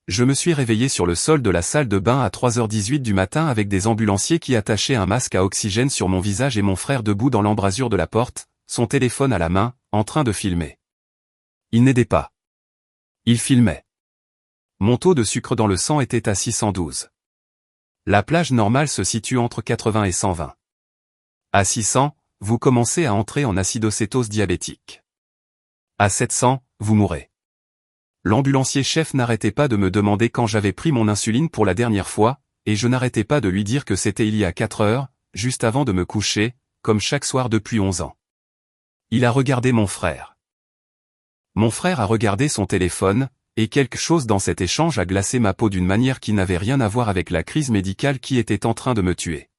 Je me suis réveillé sur le sol de la salle de bain à 3h18 du matin avec des ambulanciers qui attachaient un masque à oxygène sur mon visage et mon frère debout dans l'embrasure de la porte, son téléphone à la main, en train de filmer. Il n'aidait pas. Il filmait. Mon taux de sucre dans le sang était à 612. La plage normale se situe entre 80 et 120. À 600, vous commencez à entrer en acidocétose diabétique. À 700, vous mourrez. L'ambulancier chef n'arrêtait pas de me demander quand j'avais pris mon insuline pour la dernière fois, et je n'arrêtais pas de lui dire que c'était il y a 4 heures, juste avant de me coucher, comme chaque soir depuis 11 ans. Il a regardé mon frère. Mon frère a regardé son téléphone, et quelque chose dans cet échange a glacé ma peau d'une manière qui n'avait rien à voir avec la crise médicale qui était en train de me tuer.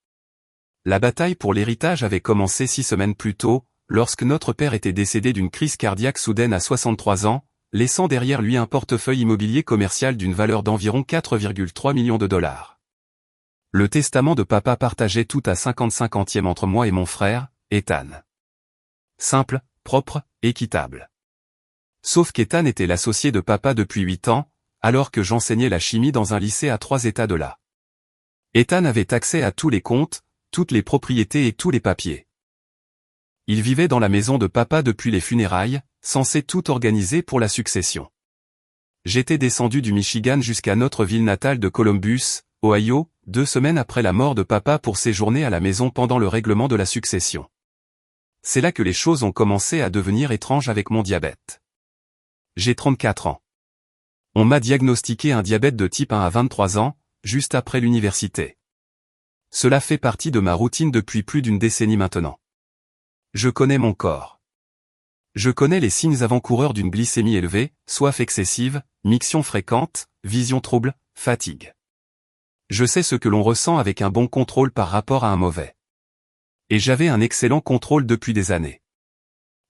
La bataille pour l'héritage avait commencé 6 semaines plus tôt, lorsque notre père était décédé d'une crise cardiaque soudaine à 63 ans, laissant derrière lui un portefeuille immobilier commercial d'une valeur d'environ 4,3 millions de dollars. Le testament de papa partageait tout à 50-50e entre moi et mon frère, Ethan. Simple, propre, équitable. Sauf qu'Ethan était l'associé de papa depuis 8 ans, alors que j'enseignais la chimie dans un lycée à 3 États de là. Ethan avait accès à tous les comptes, toutes les propriétés et tous les papiers. Il vivait dans la maison de papa depuis les funérailles, censé tout organiser pour la succession. J'étais descendu du Michigan jusqu'à notre ville natale de Columbus, Ohio, 2 semaines après la mort de papa pour séjourner à la maison pendant le règlement de la succession. C'est là que les choses ont commencé à devenir étranges avec mon diabète. J'ai 34 ans. On m'a diagnostiqué un diabète de type 1 à 23 ans, juste après l'université. Cela fait partie de ma routine depuis plus d'une décennie maintenant. Je connais mon corps. Je connais les signes avant-coureurs d'une glycémie élevée, soif excessive, miction fréquente, vision trouble, fatigue. Je sais ce que l'on ressent avec un bon contrôle par rapport à un mauvais. Et j'avais un excellent contrôle depuis des années.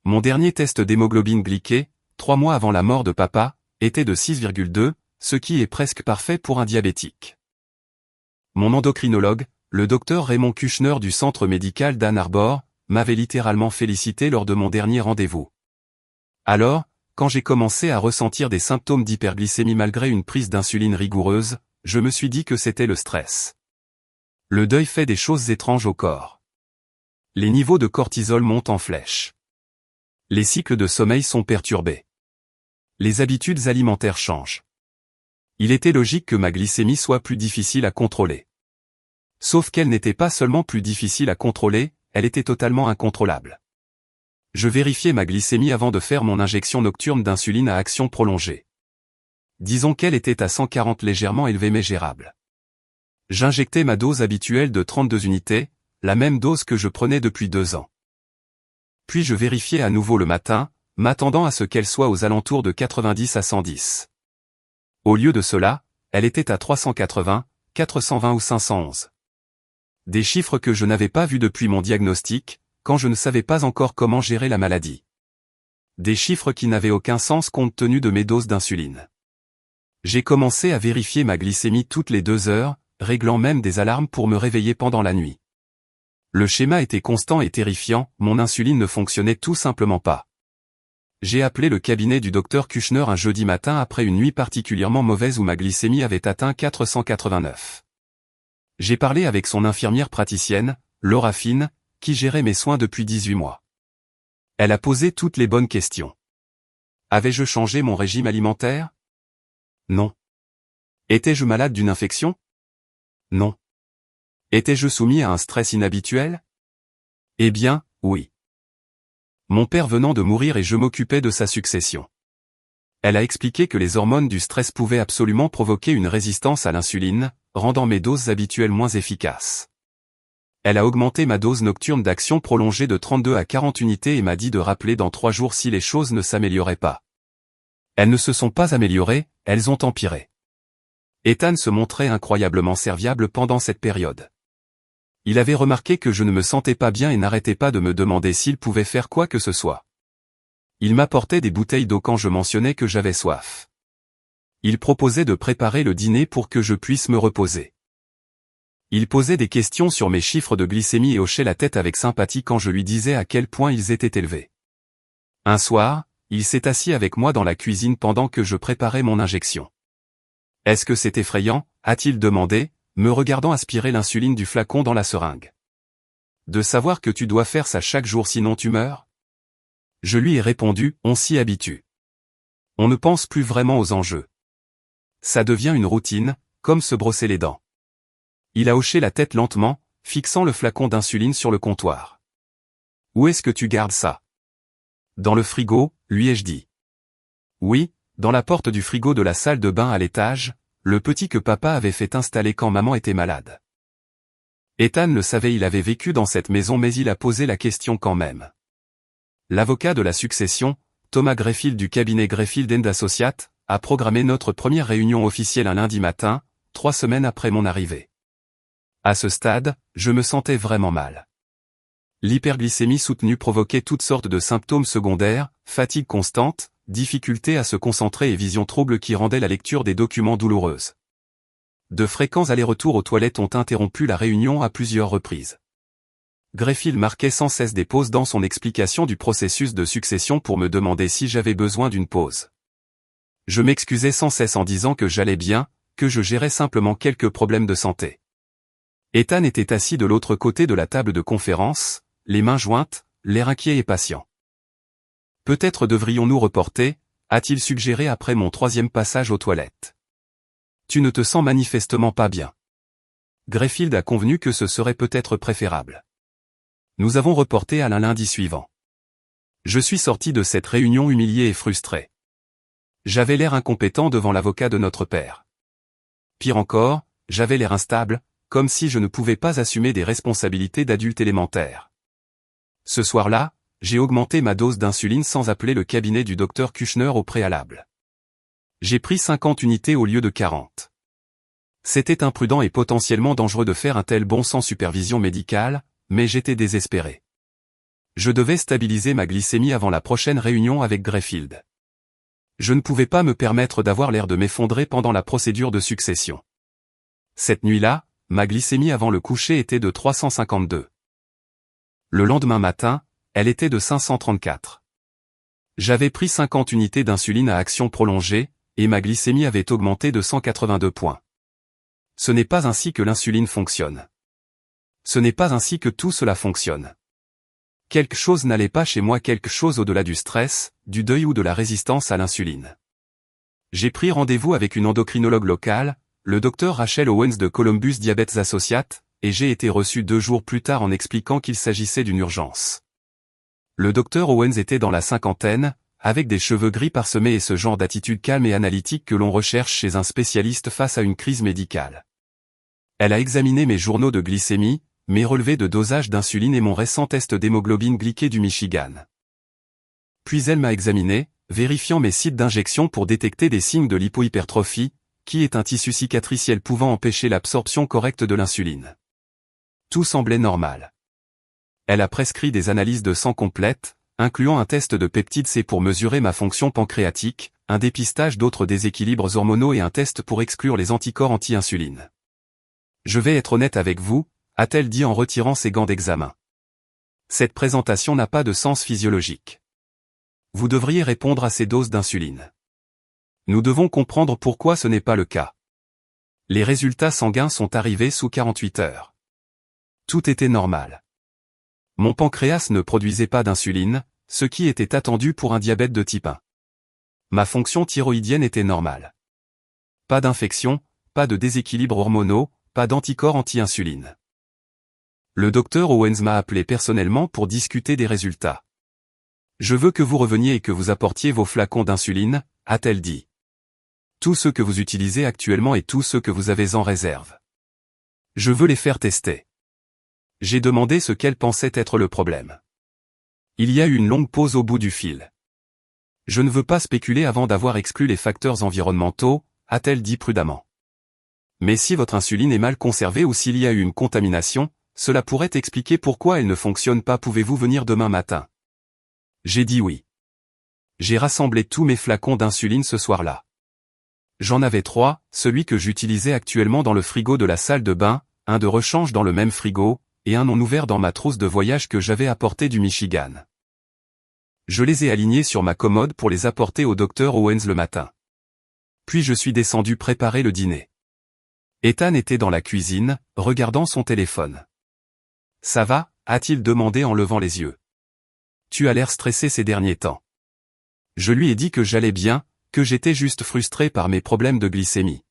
Mon dernier test d'hémoglobine glyquée, 3 mois avant la mort de papa, était de 6,2, ce qui est presque parfait pour un diabétique. Mon endocrinologue, le docteur Raymond Kushner du centre médical d'Ann Arbor, m'avait littéralement félicité lors de mon dernier rendez-vous. Alors, quand j'ai commencé à ressentir des symptômes d'hyperglycémie malgré une prise d'insuline rigoureuse, je me suis dit que c'était le stress. Le deuil fait des choses étranges au corps. Les niveaux de cortisol montent en flèche. Les cycles de sommeil sont perturbés. Les habitudes alimentaires changent. Il était logique que ma glycémie soit plus difficile à contrôler. Sauf qu'elle n'était pas seulement plus difficile à contrôler, elle était totalement incontrôlable. Je vérifiais ma glycémie avant de faire mon injection nocturne d'insuline à action prolongée. Disons qu'elle était à 140 légèrement élevée mais gérable. J'injectais ma dose habituelle de 32 unités, la même dose que je prenais depuis 2 ans. Puis je vérifiais à nouveau le matin, m'attendant à ce qu'elle soit aux alentours de 90 à 110. Au lieu de cela, elle était à 380, 420 ou 511. Des chiffres que je n'avais pas vus depuis mon diagnostic, quand je ne savais pas encore comment gérer la maladie. Des chiffres qui n'avaient aucun sens compte tenu de mes doses d'insuline. J'ai commencé à vérifier ma glycémie toutes les 2 heures, réglant même des alarmes pour me réveiller pendant la nuit. Le schéma était constant et terrifiant, mon insuline ne fonctionnait tout simplement pas. J'ai appelé le cabinet du docteur Kushner un jeudi matin après une nuit particulièrement mauvaise où ma glycémie avait atteint 489. J'ai parlé avec son infirmière praticienne, Laura Finn, qui gérait mes soins depuis 18 mois. Elle a posé toutes les bonnes questions. Avais-je changé mon régime alimentaire? Non. Étais-je malade d'une infection? Non. Étais-je soumis à un stress inhabituel? Eh bien, oui. Mon père venant de mourir et je m'occupais de sa succession. Elle a expliqué que les hormones du stress pouvaient absolument provoquer une résistance à l'insuline, rendant mes doses habituelles moins efficaces. Elle a augmenté ma dose nocturne d'action prolongée de 32 à 40 unités et m'a dit de rappeler dans 3 jours si les choses ne s'amélioraient pas. Elles ne se sont pas améliorées, elles ont empiré. Ethan se montrait incroyablement serviable pendant cette période. Il avait remarqué que je ne me sentais pas bien et n'arrêtait pas de me demander s'il pouvait faire quoi que ce soit. Il m'apportait des bouteilles d'eau quand je mentionnais que j'avais soif. Il proposait de préparer le dîner pour que je puisse me reposer. Il posait des questions sur mes chiffres de glycémie et hochait la tête avec sympathie quand je lui disais à quel point ils étaient élevés. Un soir, il s'est assis avec moi dans la cuisine pendant que je préparais mon injection. Est-ce que c'est effrayant, a-t-il demandé, me regardant aspirer l'insuline du flacon dans la seringue. De savoir que tu dois faire ça chaque jour sinon tu meurs? Je lui ai répondu, on s'y habitue. On ne pense plus vraiment aux enjeux. Ça devient une routine, comme se brosser les dents. Il a hoché la tête lentement, fixant le flacon d'insuline sur le comptoir. Où est-ce que tu gardes ça? Dans le frigo, lui ai-je dit. Oui, dans la porte du frigo de la salle de bain à l'étage, le petit que papa avait fait installer quand maman était malade. Ethan le savait, il avait vécu dans cette maison mais il a posé la question quand même. L'avocat de la succession, Thomas Greffield du cabinet Greffield & Associates, a programmé notre première réunion officielle un lundi matin, 3 semaines après mon arrivée. À ce stade, je me sentais vraiment mal. L'hyperglycémie soutenue provoquait toutes sortes de symptômes secondaires, fatigue constante, difficulté à se concentrer et vision trouble qui rendaient la lecture des documents douloureuse. De fréquents allers-retours aux toilettes ont interrompu la réunion à plusieurs reprises. Greffield marquait sans cesse des pauses dans son explication du processus de succession pour me demander si j'avais besoin d'une pause. Je m'excusais sans cesse en disant que j'allais bien, que je gérais simplement quelques problèmes de santé. Ethan était assis de l'autre côté de la table de conférence, les mains jointes, l'air inquiet et patient. Peut-être devrions-nous reporter, a-t-il suggéré après mon 3e passage aux toilettes. Tu ne te sens manifestement pas bien. Greffield a convenu que ce serait peut-être préférable. Nous avons reporté à lundi suivant. Je suis sorti de cette réunion humilié et frustré. J'avais l'air incompétent devant l'avocat de notre père. Pire encore, j'avais l'air instable, comme si je ne pouvais pas assumer des responsabilités d'adulte élémentaire. Ce soir-là, j'ai augmenté ma dose d'insuline sans appeler le cabinet du docteur Kushner au préalable. J'ai pris 50 unités au lieu de 40. C'était imprudent et potentiellement dangereux de faire un tel bond sans supervision médicale, mais j'étais désespéré. Je devais stabiliser ma glycémie avant la prochaine réunion avec Greffield. Je ne pouvais pas me permettre d'avoir l'air de m'effondrer pendant la procédure de succession. Cette nuit-là, ma glycémie avant le coucher était de 352. Le lendemain matin, elle était de 534. J'avais pris 50 unités d'insuline à action prolongée, et ma glycémie avait augmenté de 182 points. Ce n'est pas ainsi que l'insuline fonctionne. Ce n'est pas ainsi que tout cela fonctionne. Quelque chose n'allait pas chez moi, quelque chose au-delà du stress, du deuil ou de la résistance à l'insuline. J'ai pris rendez-vous avec une endocrinologue locale, le Dr Rachel Owens de Columbus Diabetes Associates, et j'ai été reçu 2 jours plus tard en expliquant qu'il s'agissait d'une urgence. Le Dr Owens était dans la cinquantaine, avec des cheveux gris parsemés et ce genre d'attitude calme et analytique que l'on recherche chez un spécialiste face à une crise médicale. Elle a examiné mes journaux de glycémie, mes relevés de dosage d'insuline et mon récent test d'hémoglobine glyquée du Michigan. Puis elle m'a examiné, vérifiant mes sites d'injection pour détecter des signes de lipohypertrophie, qui est un tissu cicatriciel pouvant empêcher l'absorption correcte de l'insuline. Tout semblait normal. Elle a prescrit des analyses de sang complètes, incluant un test de peptide C pour mesurer ma fonction pancréatique, un dépistage d'autres déséquilibres hormonaux et un test pour exclure les anticorps anti-insuline. Je vais être honnête avec vous, a-t-elle dit en retirant ses gants d'examen. Cette présentation n'a pas de sens physiologique. Vous devriez répondre à ces doses d'insuline. Nous devons comprendre pourquoi ce n'est pas le cas. Les résultats sanguins sont arrivés sous 48 heures. Tout était normal. Mon pancréas ne produisait pas d'insuline, ce qui était attendu pour un diabète de type 1. Ma fonction thyroïdienne était normale. Pas d'infection, pas de déséquilibres hormonaux, pas d'anticorps anti-insuline. Le docteur Owens m'a appelé personnellement pour discuter des résultats. Je veux que vous reveniez et que vous apportiez vos flacons d'insuline, a-t-elle dit. Tous ceux que vous utilisez actuellement et tous ceux que vous avez en réserve. Je veux les faire tester. J'ai demandé ce qu'elle pensait être le problème. Il y a eu une longue pause au bout du fil. Je ne veux pas spéculer avant d'avoir exclu les facteurs environnementaux, a-t-elle dit prudemment. Mais si votre insuline est mal conservée ou s'il y a eu une contamination, cela pourrait expliquer pourquoi elle ne fonctionne pas. Pouvez-vous venir demain matin? J'ai dit oui. J'ai rassemblé tous mes flacons d'insuline ce soir-là. J'en avais 3, celui que j'utilisais actuellement dans le frigo de la salle de bain, un de rechange dans le même frigo, et un non ouvert dans ma trousse de voyage que j'avais apporté du Michigan. Je les ai alignés sur ma commode pour les apporter au Dr Owens le matin. Puis je suis descendu préparer le dîner. Ethan était dans la cuisine, regardant son téléphone. « Ça va ?» a-t-il demandé en levant les yeux. « Tu as l'air stressé ces derniers temps. » Je lui ai dit que j'allais bien, que j'étais juste frustré par mes problèmes de glycémie.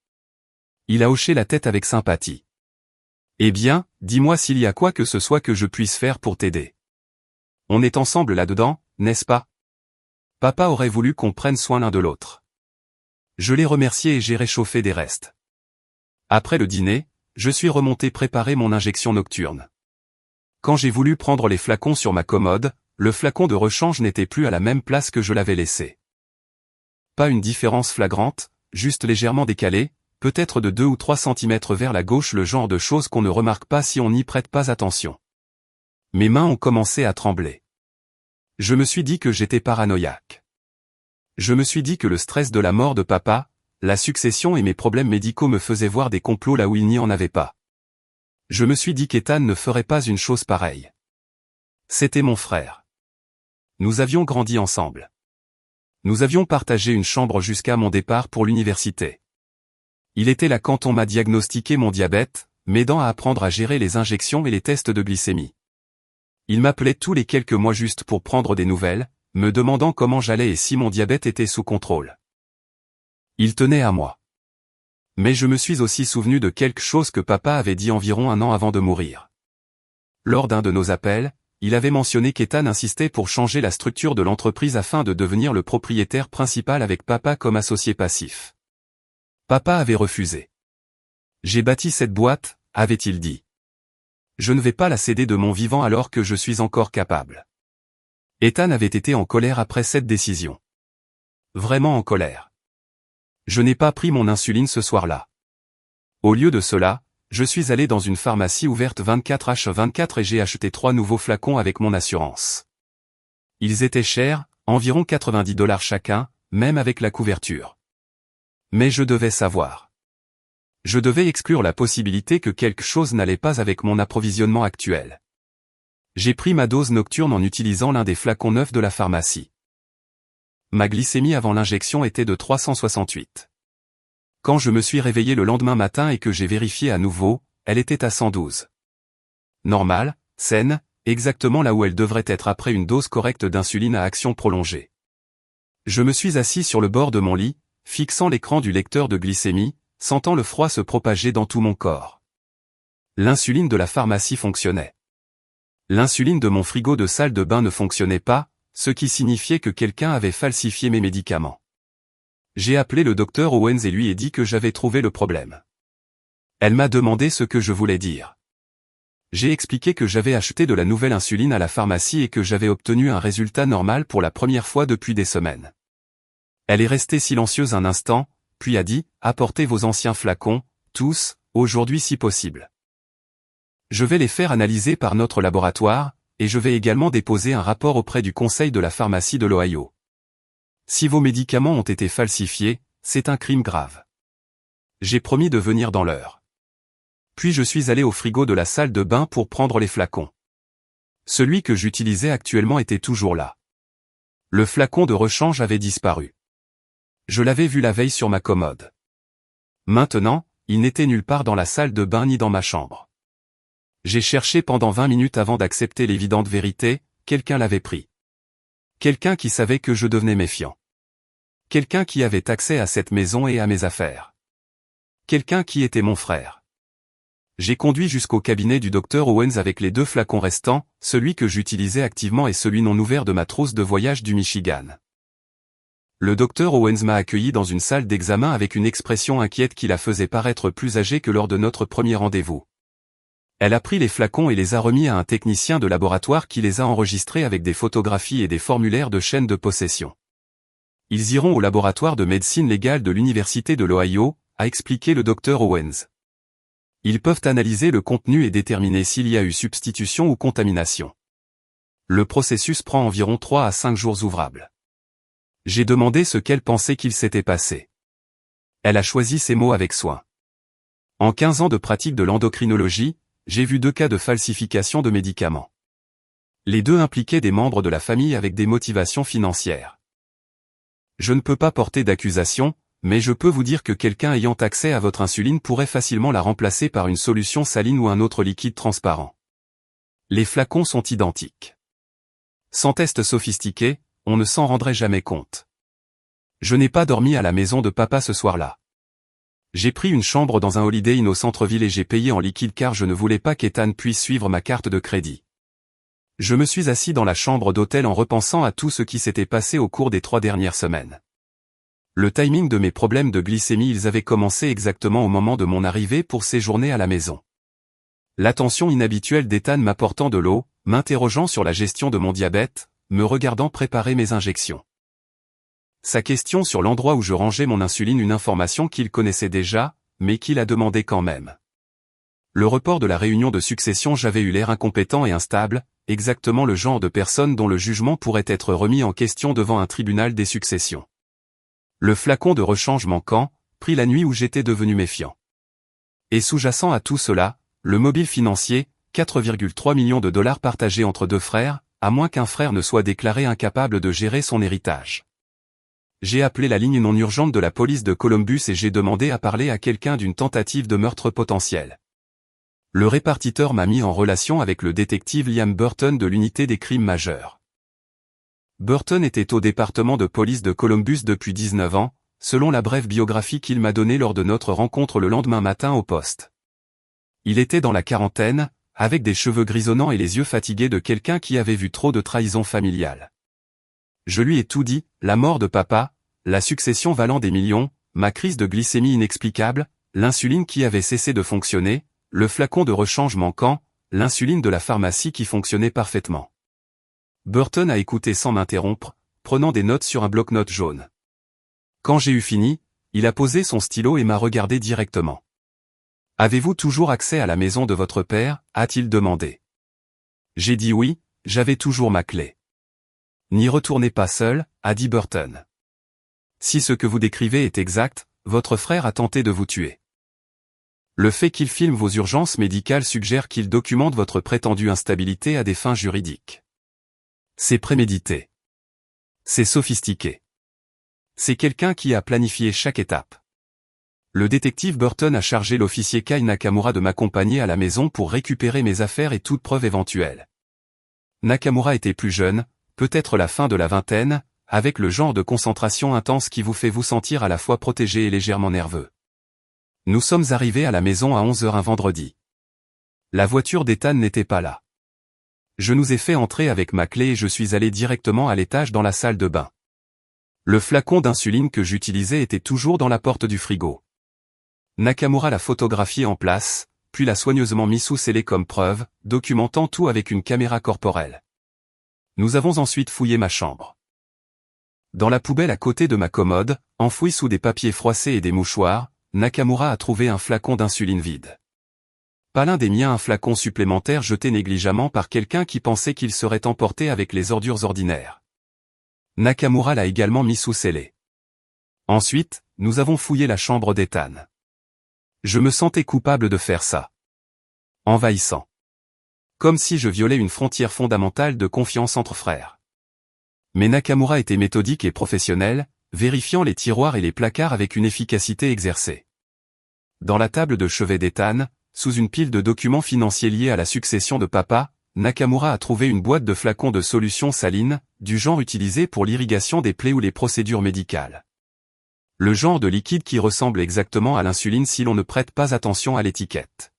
Il a hoché la tête avec sympathie. « Eh bien, dis-moi s'il y a quoi que ce soit que je puisse faire pour t'aider. On est ensemble là-dedans, n'est-ce pas? Papa aurait voulu qu'on prenne soin l'un de l'autre. » Je l'ai remercié et j'ai réchauffé des restes. Après le dîner, je suis remonté préparer mon injection nocturne. Quand j'ai voulu prendre les flacons sur ma commode, le flacon de rechange n'était plus à la même place que je l'avais laissé. Pas une différence flagrante, juste légèrement décalé, peut-être de 2 ou 3 cm vers la gauche, le genre de choses qu'on ne remarque pas si on n'y prête pas attention. Mes mains ont commencé à trembler. Je me suis dit que j'étais paranoïaque. Je me suis dit que le stress de la mort de papa, la succession et mes problèmes médicaux me faisaient voir des complots là où il n'y en avait pas. Je me suis dit qu'Ethan ne ferait pas une chose pareille. C'était mon frère. Nous avions grandi ensemble. Nous avions partagé une chambre jusqu'à mon départ pour l'université. Il était là quand on m'a diagnostiqué mon diabète, m'aidant à apprendre à gérer les injections et les tests de glycémie. Il m'appelait tous les quelques mois juste pour prendre des nouvelles, me demandant comment j'allais et si mon diabète était sous contrôle. Il tenait à moi. Mais je me suis aussi souvenu de quelque chose que papa avait dit environ 1 an avant de mourir. Lors d'un de nos appels, il avait mentionné qu'Ethan insistait pour changer la structure de l'entreprise afin de devenir le propriétaire principal avec papa comme associé passif. Papa avait refusé. « J'ai bâti cette boîte », avait-il dit. « Je ne vais pas la céder de mon vivant alors que je suis encore capable. » Ethan avait été en colère après cette décision. Vraiment en colère. Je n'ai pas pris mon insuline ce soir-là. Au lieu de cela, je suis allé dans une pharmacie ouverte 24h24 et j'ai acheté 3 nouveaux flacons avec mon assurance. Ils étaient chers, environ $90 chacun, même avec la couverture. Mais je devais savoir. Je devais exclure la possibilité que quelque chose n'allait pas avec mon approvisionnement actuel. J'ai pris ma dose nocturne en utilisant l'un des flacons neufs de la pharmacie. Ma glycémie avant l'injection était de 368. Quand je me suis réveillé le lendemain matin et que j'ai vérifié à nouveau, elle était à 112. Normale, saine, exactement là où elle devrait être après une dose correcte d'insuline à action prolongée. Je me suis assis sur le bord de mon lit, fixant l'écran du lecteur de glycémie, sentant le froid se propager dans tout mon corps. L'insuline de la pharmacie fonctionnait. L'insuline de mon frigo de salle de bain ne fonctionnait pas, ce qui signifiait que quelqu'un avait falsifié mes médicaments. J'ai appelé le docteur Owens et lui ai dit que j'avais trouvé le problème. Elle m'a demandé ce que je voulais dire. J'ai expliqué que j'avais acheté de la nouvelle insuline à la pharmacie et que j'avais obtenu un résultat normal pour la première fois depuis des semaines. Elle est restée silencieuse un instant, puis a dit « Apportez vos anciens flacons, tous, aujourd'hui si possible. Je vais les faire analyser par notre laboratoire, et je vais également déposer un rapport auprès du conseil de la pharmacie de l'Ohio. Si vos médicaments ont été falsifiés, c'est un crime grave. J'ai promis de venir dans l'heure. » Puis je suis allé au frigo de la salle de bain pour prendre les flacons. Celui que j'utilisais actuellement était toujours là. Le flacon de rechange avait disparu. Je l'avais vu la veille sur ma commode. Maintenant, il n'était nulle part dans la salle de bain ni dans ma chambre. J'ai cherché pendant 20 minutes avant d'accepter l'évidente vérité, quelqu'un l'avait pris. Quelqu'un qui savait que je devenais méfiant. Quelqu'un qui avait accès à cette maison et à mes affaires. Quelqu'un qui était mon frère. J'ai conduit jusqu'au cabinet du docteur Owens avec les 2 flacons restants, celui que j'utilisais activement et celui non ouvert de ma trousse de voyage du Michigan. Le docteur Owens m'a accueilli dans une salle d'examen avec une expression inquiète qui la faisait paraître plus âgée que lors de notre premier rendez-vous. Elle a pris les flacons et les a remis à un technicien de laboratoire qui les a enregistrés avec des photographies et des formulaires de chaîne de possession. Ils iront au laboratoire de médecine légale de l'Université de l'Ohio, a expliqué le docteur Owens. Ils peuvent analyser le contenu et déterminer s'il y a eu substitution ou contamination. Le processus prend environ 3 à 5 jours ouvrables. J'ai demandé ce qu'elle pensait qu'il s'était passé. Elle a choisi ces mots avec soin. En 15 ans de pratique de l'endocrinologie, j'ai vu 2 cas de falsification de médicaments. Les 2 impliquaient des membres de la famille avec des motivations financières. Je ne peux pas porter d'accusation, mais je peux vous dire que quelqu'un ayant accès à votre insuline pourrait facilement la remplacer par une solution saline ou un autre liquide transparent. Les flacons sont identiques. Sans test sophistiqué, on ne s'en rendrait jamais compte. Je n'ai pas dormi à la maison de papa ce soir-là. J'ai pris une chambre dans un Holiday Inn au centre-ville et j'ai payé en liquide car je ne voulais pas qu'Ethan puisse suivre ma carte de crédit. Je me suis assis dans la chambre d'hôtel en repensant à tout ce qui s'était passé au cours des 3 dernières semaines. Le timing de mes problèmes de glycémie, ils avaient commencé exactement au moment de mon arrivée pour séjourner à la maison. L'attention inhabituelle d'Ethan m'apportant de l'eau, m'interrogeant sur la gestion de mon diabète, me regardant préparer mes injections. Sa question sur l'endroit où je rangeais mon insuline, une information qu'il connaissait déjà, mais qu'il a demandé quand même. Le report de la réunion de succession, j'avais eu l'air incompétent et instable, exactement le genre de personne dont le jugement pourrait être remis en question devant un tribunal des successions. Le flacon de rechange manquant, pris la nuit où j'étais devenu méfiant. Et sous-jacent à tout cela, le mobile financier, 4,3 millions de dollars partagés entre 2 frères, à moins qu'un frère ne soit déclaré incapable de gérer son héritage. J'ai appelé la ligne non urgente de la police de Columbus et j'ai demandé à parler à quelqu'un d'une tentative de meurtre potentiel. Le répartiteur m'a mis en relation avec le détective Liam Burton de l'unité des crimes majeurs. Burton était au département de police de Columbus depuis 19 ans, selon la brève biographie qu'il m'a donnée lors de notre rencontre le lendemain matin au poste. Il était dans la quarantaine, avec des cheveux grisonnants et les yeux fatigués de quelqu'un qui avait vu trop de trahison familiale. Je lui ai tout dit, la mort de papa, la succession valant des millions, ma crise de glycémie inexplicable, l'insuline qui avait cessé de fonctionner, le flacon de rechange manquant, l'insuline de la pharmacie qui fonctionnait parfaitement. Burton a écouté sans m'interrompre, prenant des notes sur un bloc-notes jaune. Quand j'ai eu fini, il a posé son stylo et m'a regardé directement. « Avez-vous toujours accès à la maison de votre père ?» a-t-il demandé. J'ai dit oui, j'avais toujours ma clé. N'y retournez pas seul, a dit Burton. Si ce que vous décrivez est exact, votre frère a tenté de vous tuer. Le fait qu'il filme vos urgences médicales suggère qu'il documente votre prétendue instabilité à des fins juridiques. C'est prémédité. C'est sophistiqué. C'est quelqu'un qui a planifié chaque étape. Le détective Burton a chargé l'officier Kai Nakamura de m'accompagner à la maison pour récupérer mes affaires et toute preuve éventuelle. Nakamura était plus jeune, peut-être la fin de la vingtaine, avec le genre de concentration intense qui vous fait vous sentir à la fois protégé et légèrement nerveux. Nous sommes arrivés à la maison à 11h un vendredi. La voiture d'Ethan n'était pas là. Je nous ai fait entrer avec ma clé et je suis allé directement à l'étage dans la salle de bain. Le flacon d'insuline que j'utilisais était toujours dans la porte du frigo. Nakamura l'a photographié en place, puis l'a soigneusement mis sous scellé comme preuve, documentant tout avec une caméra corporelle. Nous avons ensuite fouillé ma chambre. Dans la poubelle à côté de ma commode, enfoui sous des papiers froissés et des mouchoirs, Nakamura a trouvé un flacon d'insuline vide. Pas l'un des miens, un flacon supplémentaire jeté négligemment par quelqu'un qui pensait qu'il serait emporté avec les ordures ordinaires. Nakamura l'a également mis sous scellé. Ensuite, nous avons fouillé la chambre d'Ethan. Je me sentais coupable de faire ça. Envahissant. Comme si je violais une frontière fondamentale de confiance entre frères. Mais Nakamura était méthodique et professionnel, vérifiant les tiroirs et les placards avec une efficacité exercée. Dans la table de chevet d'Ethan, sous une pile de documents financiers liés à la succession de papa, Nakamura a trouvé une boîte de flacons de solution saline, du genre utilisé pour l'irrigation des plaies ou les procédures médicales. Le genre de liquide qui ressemble exactement à l'insuline si l'on ne prête pas attention à l'étiquette.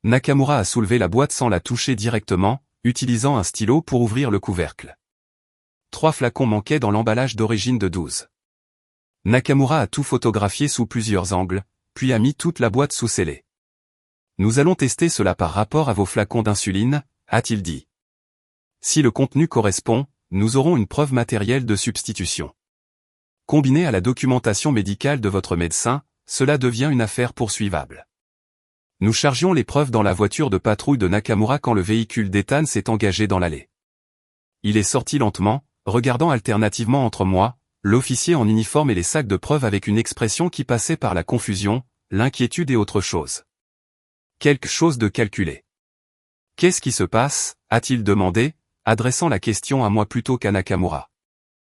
Nakamura a soulevé la boîte sans la toucher directement, utilisant un stylo pour ouvrir le couvercle. 3 flacons manquaient dans l'emballage d'origine de 12. Nakamura a tout photographié sous plusieurs angles, puis a mis toute la boîte sous scellé. Nous allons tester cela par rapport à vos flacons d'insuline, a-t-il dit. Si le contenu correspond, nous aurons une preuve matérielle de substitution. Combiné à la documentation médicale de votre médecin, cela devient une affaire poursuivable. Nous chargions les preuves dans la voiture de patrouille de Nakamura quand le véhicule d'Ethan s'est engagé dans l'allée. Il est sorti lentement, regardant alternativement entre moi, l'officier en uniforme et les sacs de preuves avec une expression qui passait par la confusion, l'inquiétude et autre chose. Quelque chose de calculé. « Qu'est-ce qui se passe ?» a-t-il demandé, adressant la question à moi plutôt qu'à Nakamura.